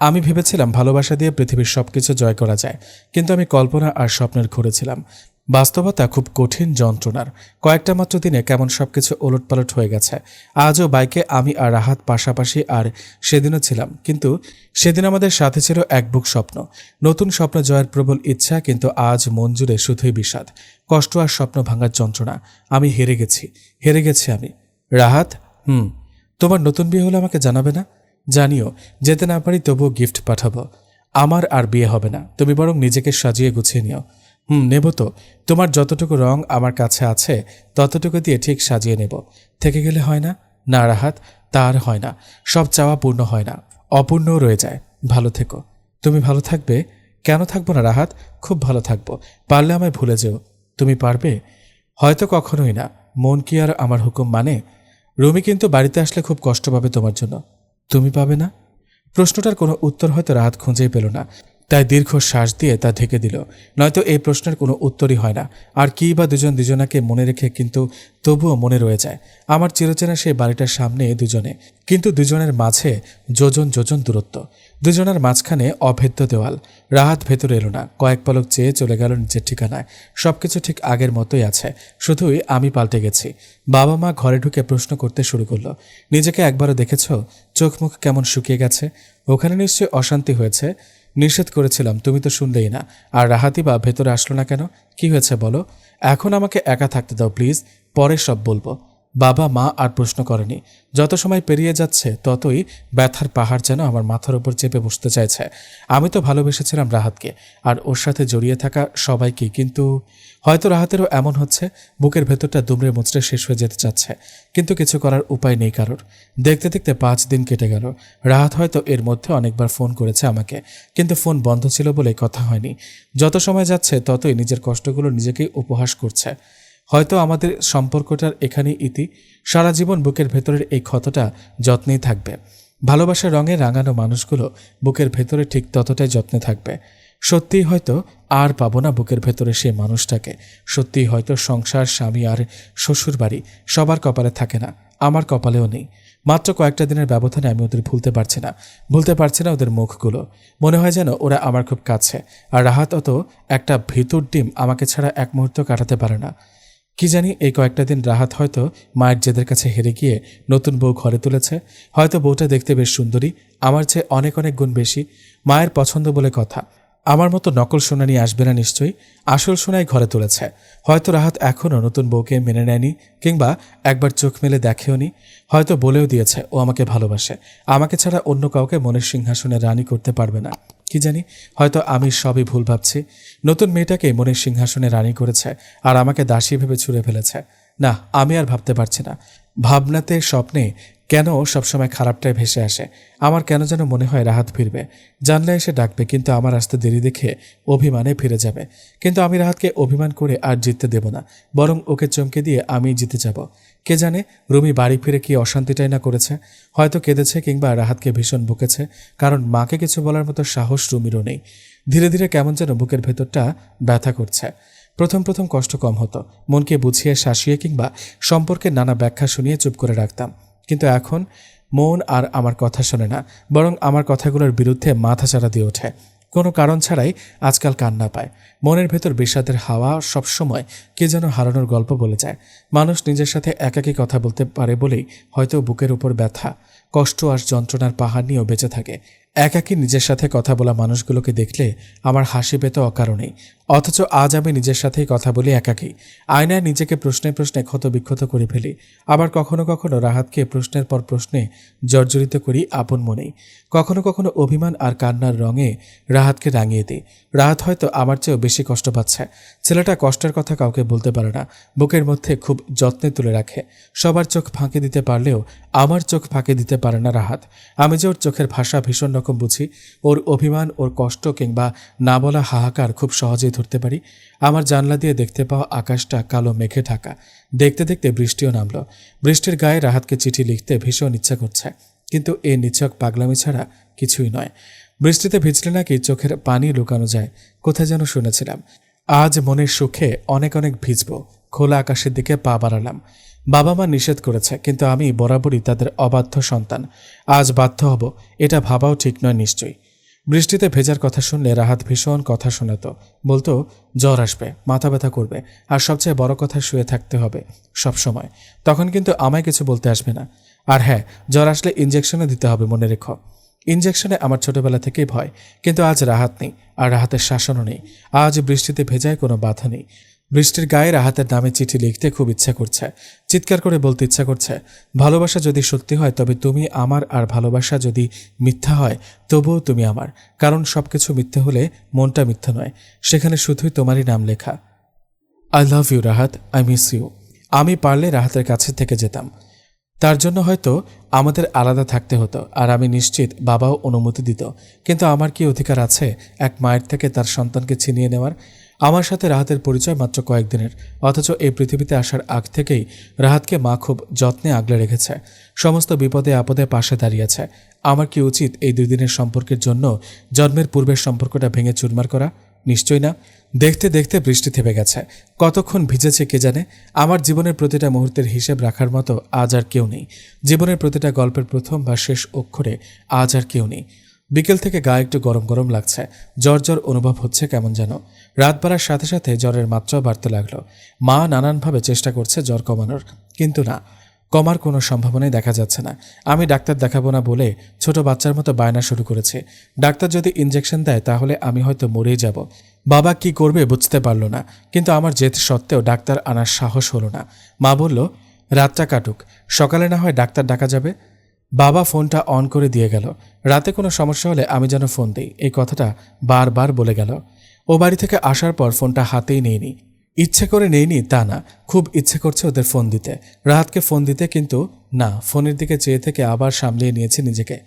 আমি ভেবেছিলাম ভালোবাসা দিয়ে পৃথিবীর সবকিছু জয় করা যায়, কিন্তু আমি কল্পনা আর স্বপ্নের ঘুরেছিলাম। বাস্তবতা খুব কঠিন যন্ত্রণার। কয়েকটা মাত্র দিনে কেমন সবকিছু ওলটপালট হয়ে গেছে। আজও বাইকে আমি আর রাহাত পাশাপাশি, আর সেদিনও ছিলাম, কিন্তু সেদিন আমাদের সাথে ছিল এক বুক স্বপ্ন, নতুন স্বপ্ন জয়ের প্রবল ইচ্ছা, কিন্তু আজ মন জুড়ে শুধুই বিষাদ, কষ্ট আর স্বপ্ন ভাঙার যন্ত্রণা। আমি হেরে গেছি আমি। রাহাত, তোমার নতুন বিয়ে হলে আমাকে জানাবে না? জানিও, যেতে না পারি তবুও গিফট পাঠাবো। আমার আর বিয়ে হবে না, তুমি বরং নিজেকে সাজিয়ে গুছিয়ে নিও। নেব তো। তোমার যতটুকু রং আমার কাছে আছে ততটুকু দিয়ে ঠিক সাজিয়ে নেব। থেকে গেলে হয় না? না রাহাত, তা আর হয় না। সব চাওয়া পূর্ণ হয় না, অপূর্ণও রয়ে যায়। ভালো থেকো। তুমি ভালো থাকবে? কেন থাকবো না রাহাত, খুব ভালো থাকবো। পারলে আমায় ভুলে যেও। তুমি পারবে? হয়তো কখনোই না। মন কি আর আমার হুকুম মানে? রুমি কিন্তু বাড়িতে আসলে খুব কষ্ট পাবে তোমার জন্য। তুমি পাবে না? প্রশ্নটার কোনো উত্তর হয়তো রাহাত খুঁজেই পেল না, তাই দীর্ঘ শ্বাস দিয়ে তা ঢেকে দিল। নয়তো এই প্রশ্নের কোনো উত্তরই হয় না। আর কি বা দুজন দুজনাকে মনে রেখে, কিন্তু তবুও মনে রয়ে যায়। আমার চিরচেনা সেই বাড়িটার সামনে দুজনে, কিন্তু দুজনের মাঝে যোজন যোজন দূরত্ব। দুজনের মাঝখানে অভেদ্য দেওয়াল। রাহাত ভেতরে এলো না, কয়েক পলক চেয়ে চলে গেল নিজের ঠিকানায়। সবকিছু ঠিক আগের মতোই আছে, শুধুই আমি পাল্টে গেছি। বাবা মা ঘরে ঢুকে প্রশ্ন করতে শুরু করলো, নিজেকে একবারও দেখেছ? চোখ মুখ কেমন শুকিয়ে গেছে। ওখানে নিশ্চয়ই অশান্তি হয়েছে। নিষেধ করেছিলাম, তুমি তো শুনলেই না। আর রাহাতি বা ভেতরে আসলো না কেন? কি হয়েছে বলো? এখন আমাকে একা থাকতে দাও প্লিজ, পরে সব বলবো। বাবা মা আর প্রশ্ন করেনি। যত সময় পেরিয়ে যাচ্ছে ততই ব্যথার পাহাড় যেন আমার মাথার উপর চেপে বসতে চাইছে। আমি তো ভালোবেসেছিলাম রাহাতকে আর ওর সাথে জড়িয়ে থাকা সবাইকে, কিন্তু হয়তো রাহাতেরও এমন হচ্ছে, বুকের ভেতরটা দুমড়ে মুচড়ে শেষ হয়ে যেতে চাচ্ছে, কিন্তু কিছু করার উপায় নেই কারোর। দেখতে দেখতে 5 দিন কেটে গেল। রাহাত হয়তো এর মধ্যে অনেকবার ফোন করেছে আমাকে, কিন্তু ফোন বন্ধ ছিল বলে কথা হয়নি। যত সময় যাচ্ছে ততই নিজের কষ্টগুলো নিজেকেই উপহাস করছে। হয়তো আমাদের সম্পর্কটার এখানেই ইতি। সারা জীবন বুকের ভেতরের এই ক্ষতটা যত্নেই থাকবে। ভালোবাসার রঙে রাঙানো মানুষগুলো বুকের ভেতরে ঠিক ততটাই যত্নে থাকবে। সত্যিই হয়তো আর পাবো না বুকের ভেতরে সেই মানুষটাকে। সত্যিই হয়তো সংসার, স্বামী আর শ্বশুর বাড়ি সবার কপালে থাকে না, আমার কপালেও নেই। মাত্র কয়েকটা দিনের ব্যবধানে আমি ওদের ভুলতে পারছি না ওদের মুখগুলো। মনে হয় যেন ওরা আমার খুব কাছে। আর রাহাত অত একটা ভিতর ডিম আমাকে ছাড়া এক মুহূর্ত কাটাতে পারে না। কি জানি এই কয়েকটা দিন রাহাত হয়তো মায়ের জেদের কাছে হেরে গিয়ে নতুন বউ ঘরে তুলেছে। হয়তো বউটা দেখতে বেশ সুন্দরী, আমার চেয়ে অনেক অনেক গুণ বেশি। মায়ের পছন্দ বলে কথা। আমার মতো নকল সোনা নিয়ে আসবে না নিশ্চয়ই, আসল সোনাই ঘরে তুলেছে। হয়তো রাহাত এখনও নতুন বউকে মেনে নেয়নি, কিংবা একবার চোখ মেলে দেখেওনি। হয়তো বলেও দিয়েছে ও আমাকে ভালোবাসে, আমাকে ছাড়া অন্য কাউকে মনের সিংহাসনে রানী করতে পারবে না। কি জানি, হয়তো আমি সবই ভুল ভাবছি। নতুন মেয়েটাকে মনের সিংহাসনে রানী করেছে আর আমাকে দাসী ভেবে ছুঁড়ে ফেলেছে। না, আমি আর ভাবতে পারছি না। ভাবনাতে স্বপ্নে কেন সবসময় খারাপটাই ভেসে আসে। আমার কেন যেন মনে হয় রাহাত ফিরবে, জানলে এসে ডাকবে, কিন্তু আমার আসতে দেরি দেখে অভিমানে ফিরে যাবে। কিন্তু আমি রাহাতকে অভিমান করে আর জিততে দেব না, বরং ওকে চমকে দিয়ে আমি জিতে যাব। কে জানে রুমি বাড়ি ফিরে কি অশান্তিটাই না করেছে। হয়তো কেঁদেছে, কিংবা রাহাতকে ভীষণ বকেছে, কারণ মাকে কিছু বলার মতো সাহস রুমিরও নেই। ধীরে ধীরে কেমন যেন বুকের ভেতরটা ব্যথা করছে। প্রথম কষ্ট কম হতো, মনকে বুঝিয়ে শাসিয়ে কিংবা সম্পর্কের নানা ব্যাখ্যা শুনিয়ে চুপ করে রাখতাম। কিন্তু এখন মন আর আমার কথা শোনে না, বরং আমার কথাগুলোর বিরুদ্ধে মাথাচাড়া দিয়ে ওঠে। কোনো কারণ ছাড়াই আজকাল কান্না পায়। মনের ভেতর বিষাদের হাওয়া সবসময় কে যেন হারানোর গল্প বলে যায়। মানুষ নিজের সাথে একাকী কথা বলতে পারে বলেই হয়তো বুকের উপর ব্যথা, কষ্ট আর যন্ত্রণার পাহাড় নিয়েও বেঁচে থাকে। একাকী নিজের সাথে কথা বলা মানুষগুলোকে দেখলে আমার হাসি পেত অকারণেই। অথচ আজ আমি নিজের সাথেই কথা বলি একাকী। আয়নায় নিজেকে প্রশ্নে প্রশ্নে ক্ষতবিক্ষত করে ফেলি। আবার কখনো কখনো রাহাতকে প্রশ্নের পর প্রশ্নে জর্জরিত করি আপন মনেই। কখনো কখনো অভিমান আর কান্নার রঙে রাহাতকে রাঙিয়ে দিই। রাহাত হয়তো আমার চেয়েও বেশি কষ্ট পাচ্ছে। ছেলেটা কষ্টের কথা কাউকে বলতে পারে না, বুকের মধ্যে খুব যত্নে তুলে রাখে। সবার চোখ ফাঁকি দিতে পারলেও আমার চোখ ফাঁকি দিতে পারে না রাহাত। আমি যে ওর চোখের ভাষা ভীষণ রকম বুঝি। ওর অভিমান, ওর কষ্ট কিংবা না বলা হাহাকার খুব সহজেই ধরতে পারি। আমার জানলা দিয়ে দেখতে পাওয়া আকাশটা কালো মেঘে ঢাকা। দেখতে দেখতে বৃষ্টিও নামল। বৃষ্টির গায়ে রাহাতকে চিঠি লিখতে ভীষণ ইচ্ছা করছে, কিন্তু এ নিছক পাগলামি ছাড়া কিছুই নয়। বৃষ্টিতে ভিজলে নাকি চোখের পানি লুকানো যায়, কোথায় যেন শুনেছিলাম। আজ মনের সুখে অনেক অনেক ভিজব। খোলা আকাশের দিকে পা বাড়ালাম। বাবা মা নিষেধ করেছে, কিন্তু আমি বরাবরই তাদের অবাধ্য সন্তান। আজ বাধ্য হব, এটা ভাবাও ঠিক নয় নিশ্চয়ই। বৃষ্টিতে ভেজার কথা শুনলে রাহাত ভীষণ কথা শোনাতো। বলতো জ্বর আসবে, মাথা ব্যথা করবে, আর সবচেয়ে বড় কথা শুয়ে থাকতে হবে সবসময়। তখন কিন্তু আমায় কিছু বলতে আসবে না। আর হ্যাঁ, জ্বর আসলে ইঞ্জেকশনও দিতে হবে, মনে রেখো। ইঞ্জেকশনে আমার ছোটবেলা থেকেই ভয়, কিন্তু আজ রাহাত নেই, আর রাহাতের শাসনও নেই। আজ বৃষ্টিতে ভেজায় কোনো বাধা নেই। বৃষ্টির গায়ে রাহাতের নামে চিঠি লিখতে খুব ইচ্ছা করছে। চিৎকার করে বলতে ইচ্ছা করছে, ভালোবাসা যদি সত্যি হয় তবে তুমি আমার, আর ভালোবাসা যদি মিথ্যা হয় তবুও তুমি আমার। কারণ সবকিছু মিথ্যে হলে মনটা মিথ্যা নয়, সেখানে শুধুই তোমারই নাম লেখা। I love you Rahat, I miss you. আমি পারলে রাহাতের কাছে থেকে যেতাম। তার জন্য হয়তো আমাদের আলাদা থাকতে হতো, আর আমি নিশ্চিত বাবাও অনুমতি দিত। কিন্তু আমার কি অধিকার আছে এক মায়ের থেকে তার সন্তানকে ছিনিয়ে নেওয়ার? আমার সাথে রাহাতের পরিচয় মাত্র কয়েকদিনের, অথচ এই পৃথিবীতে আসার আগ থেকেই রাহাতকে মা খুব যত্নে আগলে রেখেছে। সমস্ত বিপদে আপদে পাশে দাঁড়িয়েছে। আমার কি উচিত এই 2 দিনের সম্পর্কের জন্য জন্মের পূর্বের সম্পর্কটা ভেঙে চুরমার করা? নিশ্চয় না। দেখতে দেখতে বৃষ্টি থেমে গেছে। কতক্ষণ ভিজেছে কে জানে। আমার জীবনের প্রতিটা মুহূর্তের হিসেব রাখার মতো আজ আর কেউ নেই। জীবনের প্রতিটা গল্পের প্রথম বা শেষ অক্ষরে আজ আর কেউ নেই। বিকেল থেকে গা একটু গরম গরম লাগছে, জ্বর জ্বর অনুভব হচ্ছে কেমন যেন। রাত বাড়ার সাথে সাথে জ্বরের মাত্রাও বাড়তে লাগলো। মা নানানভাবে চেষ্টা করছে জ্বর কমানোর, কিন্তু না, কমার কোনো সম্ভাবনাই দেখা যাচ্ছে না। আমি ডাক্তার দেখাবো না বলে ছোট বাচ্চার মতো বায়না শুরু করেছে। ডাক্তার যদি ইঞ্জেকশন দেয় তাহলে আমি হয়তো মরেই যাব। বাবা কি করবে বুঝতে পারল না, কিন্তু আমার জেদ সত্ত্বেও ডাক্তার আনার সাহস হলো না। মা বলল রাতটা কাটুক, সকালে না হয় ডাক্তার ডাকা যাবে। বাবা ফোনটা অন করে দিয়ে গেল। রাতে কোনো সমস্যা হলে আমি যেন ফোন দিই, এই কথাটা বারবার বলে গেল। ও বাড়ি থেকে আসার পর ফোনটা হাতেই নেইনি। ইচ্ছে করে নেইনি তা না, খুব ইচ্ছে করছে ওদের ফোন দিতে, রাহাতকে ফোন দিতে, কিন্তু না, ফোনের দিকে চেয়ে থেকে আবার সামলিয়ে নিয়েছে নিজেকে।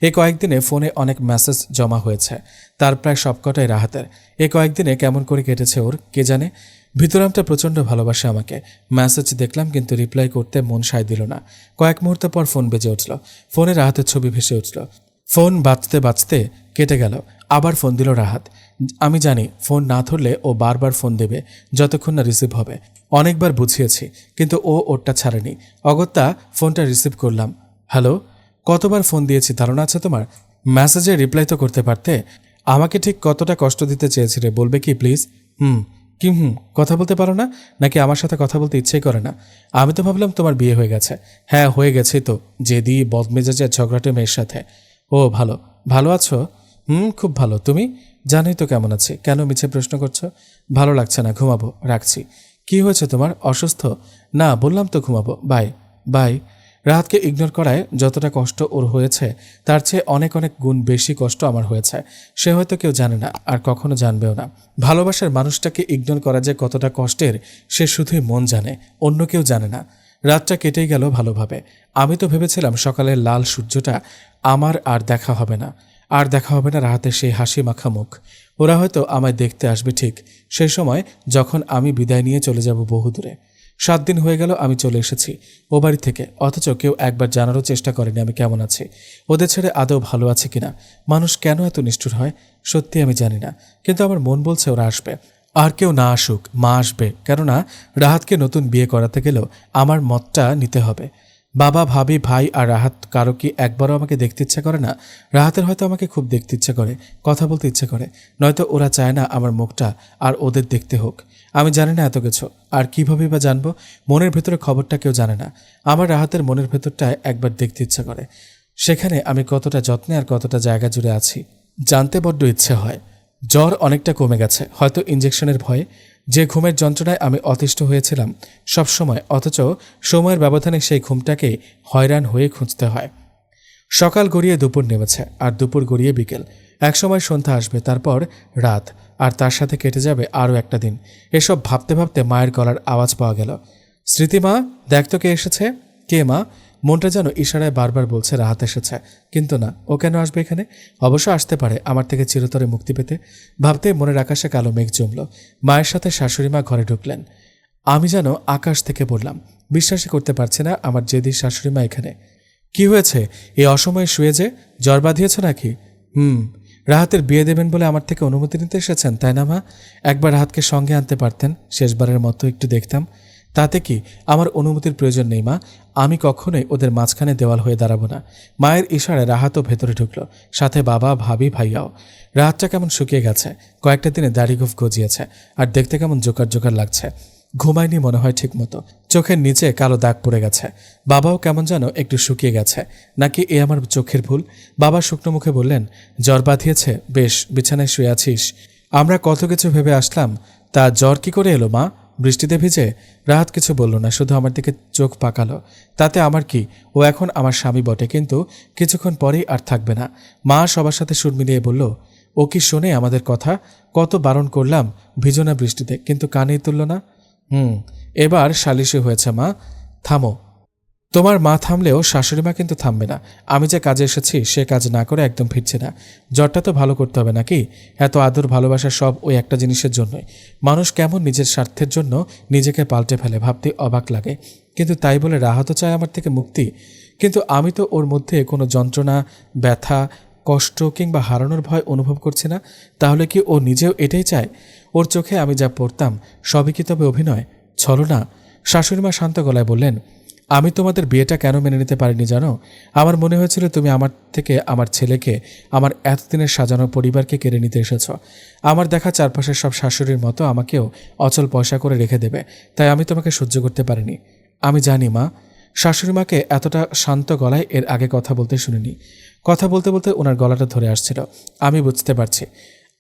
এই কয়েকদিনে ফোনে অনেক মেসেজ জমা হয়েছে, তার প্রায় সবকটাই রাহাতের। এই কয়েকদিনে কেমন করে কেটেছে ওর কে জানে। ভিতরামটা প্রচণ্ড ভালোবাসে আমাকে। মেসেজ দেখলাম, কিন্তু রিপ্লাই করতে মন সায় দিল না। কয়েক মুহূর্ত পর ফোন বেজে উঠল। ফোনে রাহাতের ছবি ভেসে উঠল। ফোন বাজতে বাজতে কেটে গেল। আবার ফোন দিল রাহাত। আমি জানি ফোন না ধরলে ও বারবার ফোন দেবে যতক্ষণ না রিসিভ হবে। অনেকবার বুঝিয়েছি, কিন্তু ও ওরটা ছাড়েনি। অগত্যা ফোনটা রিসিভ করলাম। হ্যালো। কতবার ফোন দিয়েছি ধারণা আছে তোমার? মেসেজে রিপ্লাই তো করতে পারতে। আমাকে ঠিক কতটা কষ্ট দিতে চেয়েছিলে বলবে কি প্লিজ? কি কথা বলতে পারো না নাকি আমার সাথে কথা বলতে ইচ্ছেই করে না? আমি তো ভাবলাম তোমার বিয়ে হয়ে গেছে। হ্যাঁ হয়ে গেছে তো, জেদি বদমেজাজের ঝগড়াটে মেয়ের সাথে। ও ভালো। ভালো আছো? খুব ভালো। তুমি? জানোই তো কেমন আছি। কেন মিছে প্রশ্ন করছো? ভালো লাগছে না, ঘুমাবো, রাখছি। কি হয়েছে তোমার? অসুস্থ? না, বললাম তো ঘুমাবো। বাই। বাই। রাহাতকে ইগনোর করায় যতটা কষ্ট ওর হয়েছে তার চেয়ে অনেক অনেক গুণ বেশি কষ্ট আমার হয়েছে। সে হয়তো কেউ জানে না, আর কখনো জানবেও না। ভালোবাসার মানুষটাকে ইগনোর করা যে কতটা কষ্টের সে শুধুই মন জানে, অন্য কেউ জানে না। রাতটা কেটেই গেল ভালোভাবে। আমি তো ভেবেছিলাম সকালের লাল সূর্যটা আমার আর দেখা হবে না, আর দেখা হবে না রাহাতের সেই হাসি মাখা মুখ। ওরা হয়তো আমায় দেখতে আসবে ঠিক সেই সময় যখন আমি বিদায় নিয়ে চলে যাব বহুদূরে। 7 দিন হয়ে গেল আমি চলে এসেছি ও বাড়ি থেকে, অথচ কেউ একবার জানারও চেষ্টা করেনি আমি কেমন আছি, ওদের ছেড়ে আদৌ ভালো আছে কিনা। মানুষ কেন এত নিষ্ঠুর হয় সত্যি আমি জানি না, কিন্তু আমার মন বলছে ওরা আসবে। আর কেউ না আসুক, মা আসবে, কেননা রাহাতকে নতুন বিয়ে করাতে গেলেও আমার মতটা নিতে হবে। বাবা, ভাবি, ভাই আর রাহাত কারো কি একবারও আমাকে দেখতে ইচ্ছা করে না? রাহাতের হয়তো আমাকে খুব দেখতে ইচ্ছে করে, কথা বলতে ইচ্ছে করে, নয়তো ওরা চায় না আমার মুখটা আর ওদের দেখতে হোক। আমি জানি না এত কিছু, আর কিভাবে বা জানবো? মনের ভেতরে খবরটা কেউ জানে না। আমার রাহাতের মনের ভেতরটায় একবার দেখতে ইচ্ছা করে, সেখানে আমি কতটা যত্নে আর কতটা জায়গা জুড়ে আছি জানতে বড্ড ইচ্ছে হয়। জ্বর অনেকটা কমে গেছে, হয়তো ইঞ্জেকশনের ভয়ে। যে ঘুমের যন্ত্রণায় আমি অতিষ্ঠ হয়েছিলাম সবসময়, অথচ সময়ের ব্যবধানে সেই ঘুমটাকে হয়রান হয়ে খুঁজতে হয়। সকাল গড়িয়ে দুপুর নেমেছে, আর দুপুর গড়িয়ে বিকেল। একসময় সন্ধ্যা আসবে, তারপর রাত, আর তার সাথে কেটে যাবে আরও একটা দিন। এসব ভাবতে ভাবতে মায়ের গলার আওয়াজ পাওয়া গেল। স্মৃতিমা, দেখ তো কে এসেছে। কে মা? মনটা যেন ইশারায় বারবার বলছে রাহাত এসেছে, কিন্তু না, ও কেন আসবে এখানে? অবশ্য আসতে পারে আমার থেকে চিরতরে মুক্তি পেতে। ভাবতে মনের আকাশে কালো মেঘ জমল। মায়ের সাথে শাশুড়িমা ঘরে ঢুকলেন। আমি যেন আকাশ থেকে পড়লাম। বিশ্বাসই করতে পারছি না আমার জেদি শাশুড়িমা এখানে। কি হয়েছে? এই অসময়ে শুয়ে যে জ্বর বাঁধিয়েছ নাকি? রাহাতের বিয়ে দেবেন বলে আমার থেকে অনুমতি নিতে এসেছেন, তাই না মা? একবার রাহাতকে সঙ্গে আনতে পারতেন, শেষবারের মতো একটু দেখতাম। তাতে কি আমার অনুমতির প্রয়োজন নেই মা? আমি কখনোই ওদের মাঝখানে দেওয়াল হয়ে দাঁড়াবো না। মায়ের ইশারায় রাহাতও ভেতরে ঢুকলো, সাথে বাবা, ভাবি, ভাইয়াও। রাহাতটা কেমন শুকিয়ে গেছে, কয়েকটা দিনে দাড়ি গোঁফ গজিয়েছে, আর দেখতে কেমন জোকার জোকার লাগছে। ঘুমায়নি মনে হয় ঠিক মতো, চোখের নিচে কালো দাগ পড়ে গেছে। বাবাও কেমন যেন একটু শুকিয়ে গেছে, নাকি এ আমার চোখের ভুল? বাবা শুকনো মুখে বললেন, জ্বর বাঁধিয়েছে, বেশ, বিছানায় শুয়ে আছিস। আমরা কত কিছু ভেবে আসলাম, তা জ্বর কি করে এলো মা? বৃষ্টিতে ভিজে? রাহাত কিছু বলল না, শুধু আমার দিকে চোখ পাকালো। তাতে আমার কি? ও এখন আমার স্বামী বটে, কিন্তু কিছুক্ষণ পরেই আর থাকবে না। মা সবার সাথে সুর মিলিয়ে বলল, ও কি শোনে আমাদের কথা? কত বারণ করলাম ভিজো না বৃষ্টিতে, কিন্তু কানেই তুলল না। এবার সালিশি হয়েছে মা, থামো। তোমার মা থামলেও শাশুড়িমা কিন্তু থামবে না। আমি যে কাজে এসেছি সে কাজ না করে একদম ফিরছে না। জ্বরটা তো ভালো করতে হবে নাকি? এত আদর ভালোবাসা সব ওই একটা জিনিসের জন্যই। মানুষ কেমন নিজের স্বার্থের জন্য নিজেকে পাল্টে ফেলে, ভাবতে অবাক লাগে। কিন্তু তাই বলে রাহাতও চায় আমার থেকে মুক্তি। কিন্তু আমি তো ওর মধ্যে কোনো যন্ত্রণা, ব্যথা, কষ্ট কিংবা হারানোর ভয় অনুভব করছি না। তাহলে কি ও নিজেও এটাই চায়? ওর চোখে আমি যা পড়তাম সবই কি তবে অভিনয়, ছলনা? শাশুড়িমা শান্ত গলায় বললেন, আমি তোমাদের বিয়েটা কেন মেনে নিতে পারিনি জানো? আমার মনে হয়েছিল তুমি আমার থেকে আমার ছেলেকে, আমার এতদিনের সাজানো পরিবারকে কেড়ে নিতে এসেছ। আমার দেখা চারপাশের সব শাশুড়ির মতো আমাকেও অচল পয়সা করে রেখে দেবে, তাই আমি তোমাকে সহ্য করতে পারিনি। আমি জানি মা। শাশুড়িমাকে এতটা শান্ত গলায় এর আগে কথা বলতে শুনিনি। কথা বলতে বলতে ওনার গলাটা ধরে আসছিল। আমি বুঝতে পারছি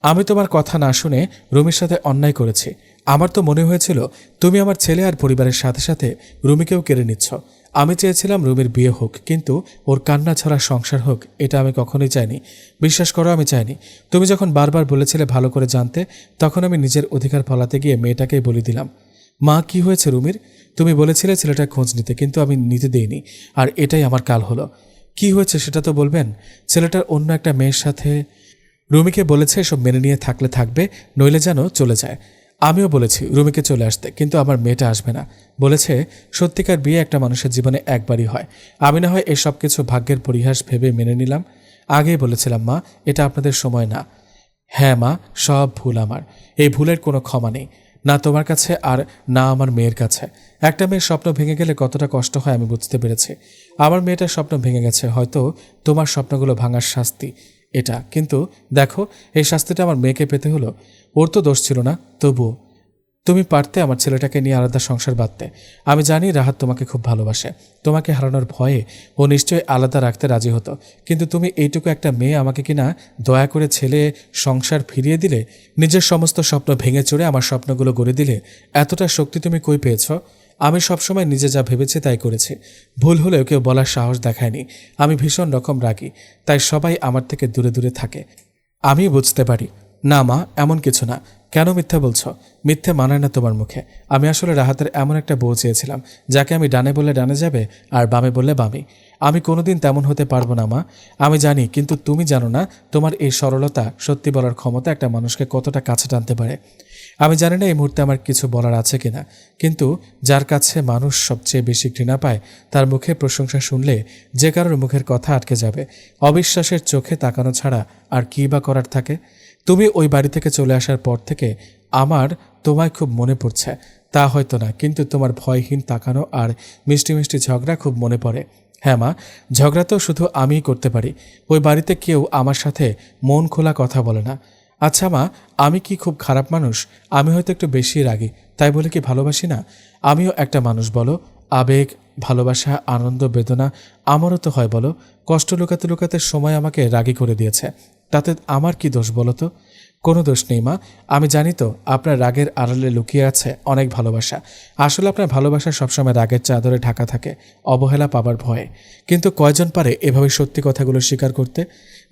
আমি তোমার কথা না শুনে রুমির সাথে অন্যায় করেছি। আমার তো মনে হয়েছিল তুমি আমার ছেলে আর পরিবারের সাথে সাথে রুমিকেও কেড়ে নিচ্ছ। আমি চেয়েছিলাম রুমির বিয়ে হোক, কিন্তু ওর কান্না ছড়া সংসার হোক, এটা আমি কখনোই চাইনি। বিশ্বাস করো, আমি চাইনি। তুমি যখন বারবার বলেছিলে ভালো করে জানতে, তখন আমি নিজের অধিকার ফলাতে গিয়ে মেয়েটাকেই বলে দিলাম। মা, কি হয়েছে রুমির? তুমি বলেছিলে ছেলেটার খোঁজ নিতে, কিন্তু আমি নিতে দেইনি, আর এটাই আমার কাল হলো। কি হয়েছে সেটা তো বলবেন। ছেলেটার অন্য একটা মেয়ের সাথে। রুমিকে বলেছে এসব মেনে নিয়ে থাকলে থাকবে, নইলে যেন চলে যায়। আমিও বলেছি রুমিকে চলে আসতে, কিন্তু আমার মেয়েটা আসবে না। বলেছে সত্যিকার বিয়ে একটা মানুষের জীবনে একবারই হয়। আমি না হয় এসব কিছু ভাগ্যের পরিহাস ভেবে মেনে নিলাম। আগেই বলেছিলাম মা, এটা আপনাদের সময় না। হ্যাঁ মা, সব ভুল আমার। এই ভুলের কোনো ক্ষমা নেই, না তোমার কাছে আর না আমার মেয়ের কাছে। একটা মেয়ের স্বপ্ন ভেঙে গেলে কতটা কষ্ট হয় আমি বুঝতে পেরেছি। আমার মেয়েটার স্বপ্ন ভেঙে গেছে, হয়তো তোমার স্বপ্নগুলো ভাঙার শাস্তি এটা। কিন্তু দেখো, এই শাস্তিটা আমার মেয়েকে পেতে হলো। ওর তো দোষ ছিল না, তবুও তুমি পারতে আমার ছেলেটাকে নিয়ে আলাদা সংসার বাঁধতে। আমি জানি রাহাত তোমাকে খুব ভালোবাসে, তোমাকে হারানোর ভয়ে ও নিশ্চয়ই আলাদা রাখতে রাজি হতো। কিন্তু তুমি এইটুকু একটা মেয়ে আমাকে কিনা দয়া করে ছেলে সংসার ফিরিয়ে দিলে, নিজের সমস্ত স্বপ্ন ভেঙে চড়ে আমার স্বপ্নগুলো গড়ে দিলে। এতটা শক্তি তুমি কই পেয়েছ? আমি সবসময় নিজে যা ভেবেছি তাই করেছি। ভুল হলেও কেউ বলার সাহস দেখায়নি। আমি ভীষণ রকম রাগী, তাই সবাই আমার থেকে দূরে দূরে থাকে। আমি বুঝতে পারি। না মা, এমন কিছু না। কেন মিথ্যা বলছো? মিথ্যে মানায় না তোমার মুখে। আমি আসলে রাহাতের এমন একটা বউ চেয়েছিলাম, যাকে আমি ডানে বললে ডানে যাবে আর বামে বললে বামে। আমি কোনোদিন তেমন হতে পারবো না মা, আমি জানি। কিন্তু তুমি জানো না তোমার এই সরলতা, সত্যি বলার ক্ষমতা একটা মানুষকে কতটা কাছে টানতে পারে। আমি জানি না এই মুহূর্তে আমার কিছু বলার আছে কিনা, কিন্তু যার কাছে মানুষ সবচেয়ে বেশি ঘৃণা পায়, তার মুখে প্রশংসা শুনলে যে কারোর মুখের কথা আটকে যাবে। অবিশ্বাসের চোখে তাকানো ছাড়া আর কী বা করার থাকে? তুমি ওই বাড়ি থেকে চলে আসার পর থেকে আমার তোমায় খুব মনে পড়ছে। তা হয়তো না, কিন্তু তোমার ভয়হীন তাকানো আর মিষ্টি মিষ্টি ঝগড়া খুব মনে পড়ে। হ্যাঁ মা, ঝগড়া তো শুধু আমিই করতে পারি। ওই বাড়িতে কেউ আমার সাথে মন খোলা কথা বলে না। আচ্ছা মা, আমি কি খুব খারাপ মানুষ? আমি হয়তো একটু বেশি রাগী, তাই বলে কি ভালোবাসি না? আমিও একটা মানুষ বলো। আবেগ, ভালোবাসা, আনন্দ, বেদনা আমারও তো হয় বলো। কষ্ট লুকাতে লুকাতে সময় আমাকে রাগী করে দিয়েছে। তাতে আমার কি দোষ বলো তো? কোনো দোষ নেই মা। আমি জানি তো আপনার রাগের আড়ালে লুকিয়ে আছে অনেক ভালোবাসা। আসলে আপনার ভালোবাসা সবসময় রাগের চাদরে ঢাকা থাকে, অবহেলা পাবার ভয়ে। কিন্তু কয়জন পারে এভাবে সত্যি কথাগুলো স্বীকার করতে?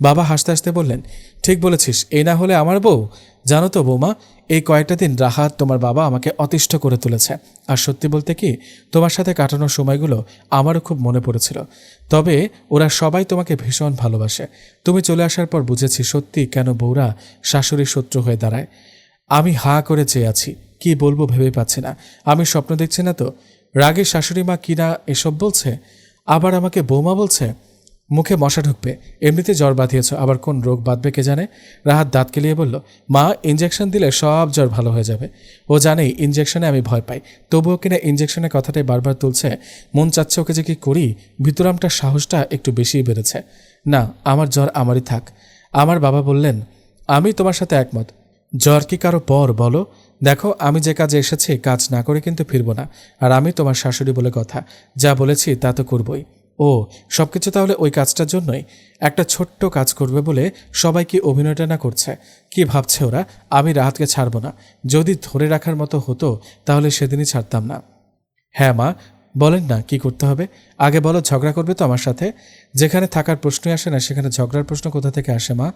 বাবা হাসতে হাসতে বললেন, ঠিক বলেছিস, এই না হলে আমার বউ। জানো তো বৌমা, এই কয়েকটা দিন রাহাত তোমার বাবা আমাকে অতিষ্ঠ করে তুলেছে। আর সত্যি বলতে কি, তোমার সাথে কাটানোর সময়গুলো আমারও খুব মনে পড়েছিল। তবে ওরা সবাই তোমাকে ভীষণ ভালোবাসে। তুমি চলে আসার পর বুঝেছি সত্যি কেন বউরা শাশুড়ির শত্রু হয়ে দাঁড়ায়। আমি হাঁ করে চেয়ে আছি, কি বলবো ভেবে পাচ্ছি না। আমি স্বপ্ন দেখছি না তো? রাগে শাশুড়ি মা কিনা এসব বলছে, আবার আমাকে বৌমা বলছে। মুখে মশা ঢুকবে, এমনিতে জ্বর বাঁধিয়েছ, আবার কোন রোগ বাঁধবে কে জানে। রাহাত দাঁত কেলিয়ে বলল, মা, ইঞ্জেকশন দিলে সব জ্বর ভালো হয়ে যাবে। ও জানেই ইঞ্জেকশনে আমি ভয় পাই, তবুও কিনা ইঞ্জেকশনের কথাটাই বারবার তুলছে। মন চাচ্ছে ওকে যে কি করি। ভিতরামটার সাহসটা একটু বেশিই বেড়েছে। না, আমার জ্বর আমারই থাক। আমার বাবা বললেন, আমি তোমার সাথে একমত। জ্বর কি কারো পর বলো? দেখো, আমি যে কাজে এসেছি কাজ না করে কিন্তু ফিরবো না। আর আমি তোমার শাশুড়ি বলে কথা, যা বলেছি তা তো করবই। ও, সবকিছু তাহলে ওই কাজটার জন্যই? একটা ছোট্ট কাজ করবে বলে সবাই কি অভিনয়টা না করছে? কি ভাবছে ওরা? আমি রাহাতকে ছাড়ব না। যদি ধরে রাখার মতো হতো তাহলে সেদিনই ছাড়তাম না। হ্যাঁ মা, বলেন না কি করতে হবে। আগে বলো, ঝগড়া করবে তো আমার সাথে? যেখানে থাকার প্রশ্নই আসে না সেখানে ঝগড়ার প্রশ্ন কোথা থেকে আসে মা?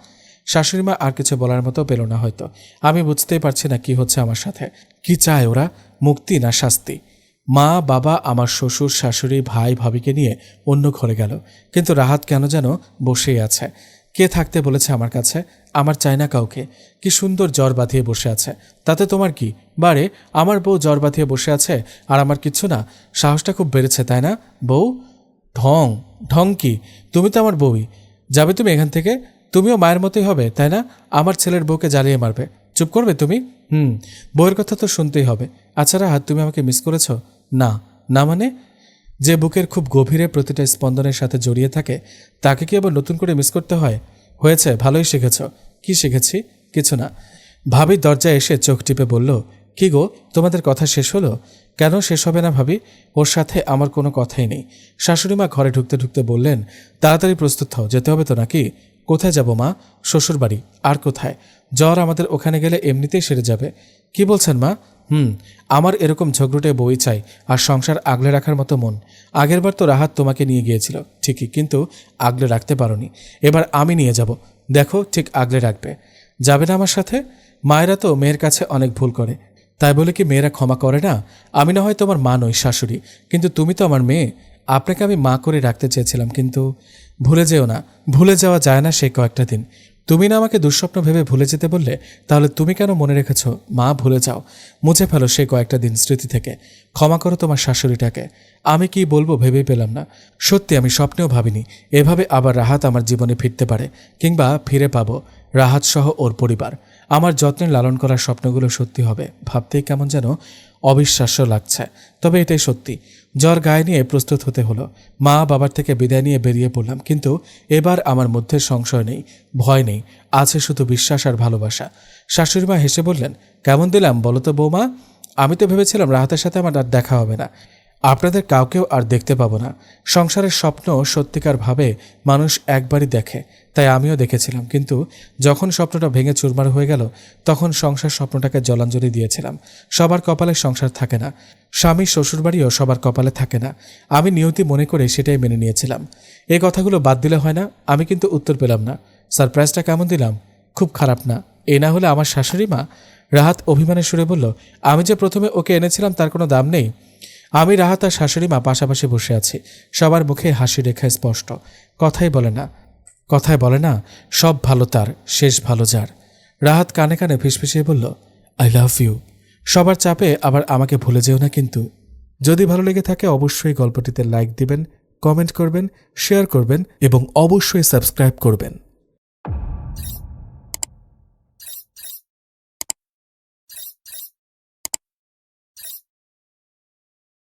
শাশুড়ি মা আর কিছু বলার মতো পেল না হয়তো। আমি বুঝতেই পারছি না কি হচ্ছে আমার সাথে। কি চায় ওরা, মুক্তি না শাস্তি? মা, বাবা, আমার শ্বশুর, শাশুড়ি, ভাই, ভাবিকে নিয়ে অন্য ঘরে গেল, কিন্তু রাহাত কেন যেন বসেই আছে। কে থাকতে বলেছে আমার কাছে? আমার চাই না কাউকে। কি সুন্দর জ্বর বাঁধিয়ে বসে আছে, তাতে তোমার কি? বারে, আমার বউ জ্বর বাঁধিয়ে বসে আছে আর আমার কিচ্ছু না। সাহসটা খুব বেড়েছে তাই না বউ? ঢং ঢং কি? তুমি তো আমার বউই। যাবে তুমি এখান থেকে? তুমিও মায়ের মতোই হবে তাই না? আমার ছেলের বউকে জ্বালিয়ে মারবে। চুপ করবে তুমি? বউয়ের কথা তো শুনতেই হবে। আচ্ছা রাহাত, তুমি আমাকে মিস করেছ? না। না মানে? যে বুকের খুব গভীরে প্রতিটা স্পন্দনের সাথে জড়িয়ে থাকে, তাকে কি আবার নতুন করে মিস করতে হয়? হয়েছে, ভালোই শিখেছ। কি শিখেছি? কিছু না। ভাবি দরজায় এসে চোখ টিপে বলল, কি গো, তোমাদের কথা শেষ হলো? কেন শেষ হবে না ভাবি? ওর সাথে আমার কোনো কথাই নেই। শাশুড়িমা ঘরে ঢুকতে ঢুকতে বললেন, তাড়াতাড়ি প্রস্তুত হও, যেতে হবে তো নাকি? কোথায় যাব মা? শ্বশুর বাড়ি। আর কোথায়? জ্বর আমাদের ওখানে গেলে এমনিতেই সেরে যাবে। কি বলছেন মা? আমার এরকম ঝগড়ুটে বই চাই, আর সংসার আগলে রাখার মতো মন। আগেরবার তো রাহাত তোমাকে নিয়ে গিয়েছিল ঠিকই, কিন্তু আগলে রাখতে পারোনি। এবার আমি নিয়ে যাব, দেখো ঠিক আগলে রাখবে। যাবে না আমার সাথে? মায়েরা তো মেয়ের কাছে অনেক ভুল করে, তাই বলে কি মেয়েরা ক্ষমা করে না? আমি না হয় তোমার মা নই, শাশুড়ি, কিন্তু তুমি তো আমার মেয়ে। আপনাকে আমি মা করে রাখতে চেয়েছিলাম, কিন্তু ভুলে যেও না। ভুলে যাওয়া যায় না সেই কয়েকটা দিন। তুমি না আমাকে দুঃস্বপ্ন ভেবে ভুলে যেতে বললে, তাহলে তুমি কেন মনে রেখেছ? মা, ভুলে যাও, মুছে ফেলো সেই কয়েকটা দিন স্মৃতি থেকে। ক্ষমা করো তোমার শাশুড়িটাকে। আমি কি বলবো ভেবেই পেলাম না। সত্যি আমি স্বপ্নেও ভাবিনি এভাবে আবার রাহাত আমার জীবনে ফিরতে পারে, কিংবা ফিরে পাবো। রাহাত সহ ওর পরিবার। আমার যত্নে লালন করার স্বপ্নগুলো সত্যি হবে ভাবতেই কেমন যেন অবিশ্বাস্য লাগছে, তবে এটাই সত্যি। জ্বর গায়ে নিয়ে প্রস্তুত হতে হলো। মা বাবার থেকে বিদায় নিয়ে বেরিয়ে পড়লাম, কিন্তু এবার আমার মধ্যে সংশয় নেই, ভয় নেই, আছে শুধু বিশ্বাস আর ভালোবাসা। শাশুড়িমা হেসে বললেন, কেমন দিলাম বলো তো বৌমা? আমি তো ভেবেছিলাম রাহাতের সাথে আমার আর দেখা হবে না, আপনাদের কাউকেও আর দেখতে পাবো না। সংসারের স্বপ্ন সত্যিকার ভাবে মানুষ একবারই দেখে, তাই আমিও দেখেছিলাম, কিন্তু যখন স্বপ্নটা ভেঙে চুরমার হয়ে গেল তখন সংসার স্বপ্নটাকে জলাঞ্জলি দিয়েছিলাম। সবার কপালে সংসার থাকে না, স্বামী শ্বশুরবাড়িও সবার কপালে থাকে না। আমি নিয়তি মনে করে সেটাই মেনে নিয়েছিলাম। এই কথাগুলো বাদ দিলে হয় না। আমি কিন্তু উত্তর পেলাম না। সারপ্রাইজটা কেমন দিলাম? খুব খারাপ না? এ না হলে আমার শাশুড়ি মা? রাহাত অভিমানের সুরে বলল, আমি যে প্রথমে ওকে এনেছিলাম তার কোনো দাম নেই। আমি, রাহাত আর শাশুড়ি মা পাশাপাশি বসে আছি, সবার মুখে হাসি রেখা স্পষ্ট। কথাই বলে না সব ভালো তার, শেষ ভালো যার। রাহাত কানে কানে ফিসফিসিয়ে বলল, আই লাভ ইউ। সবার চাপে আবার আমাকে ভুলে যেও না কিন্তু। যদি ভালো লেগে থাকে অবশ্যই গল্পটিতে লাইক দিবেন, কমেন্ট করবেন, শেয়ার করবেন এবং অবশ্যই সাবস্ক্রাইব করবেন।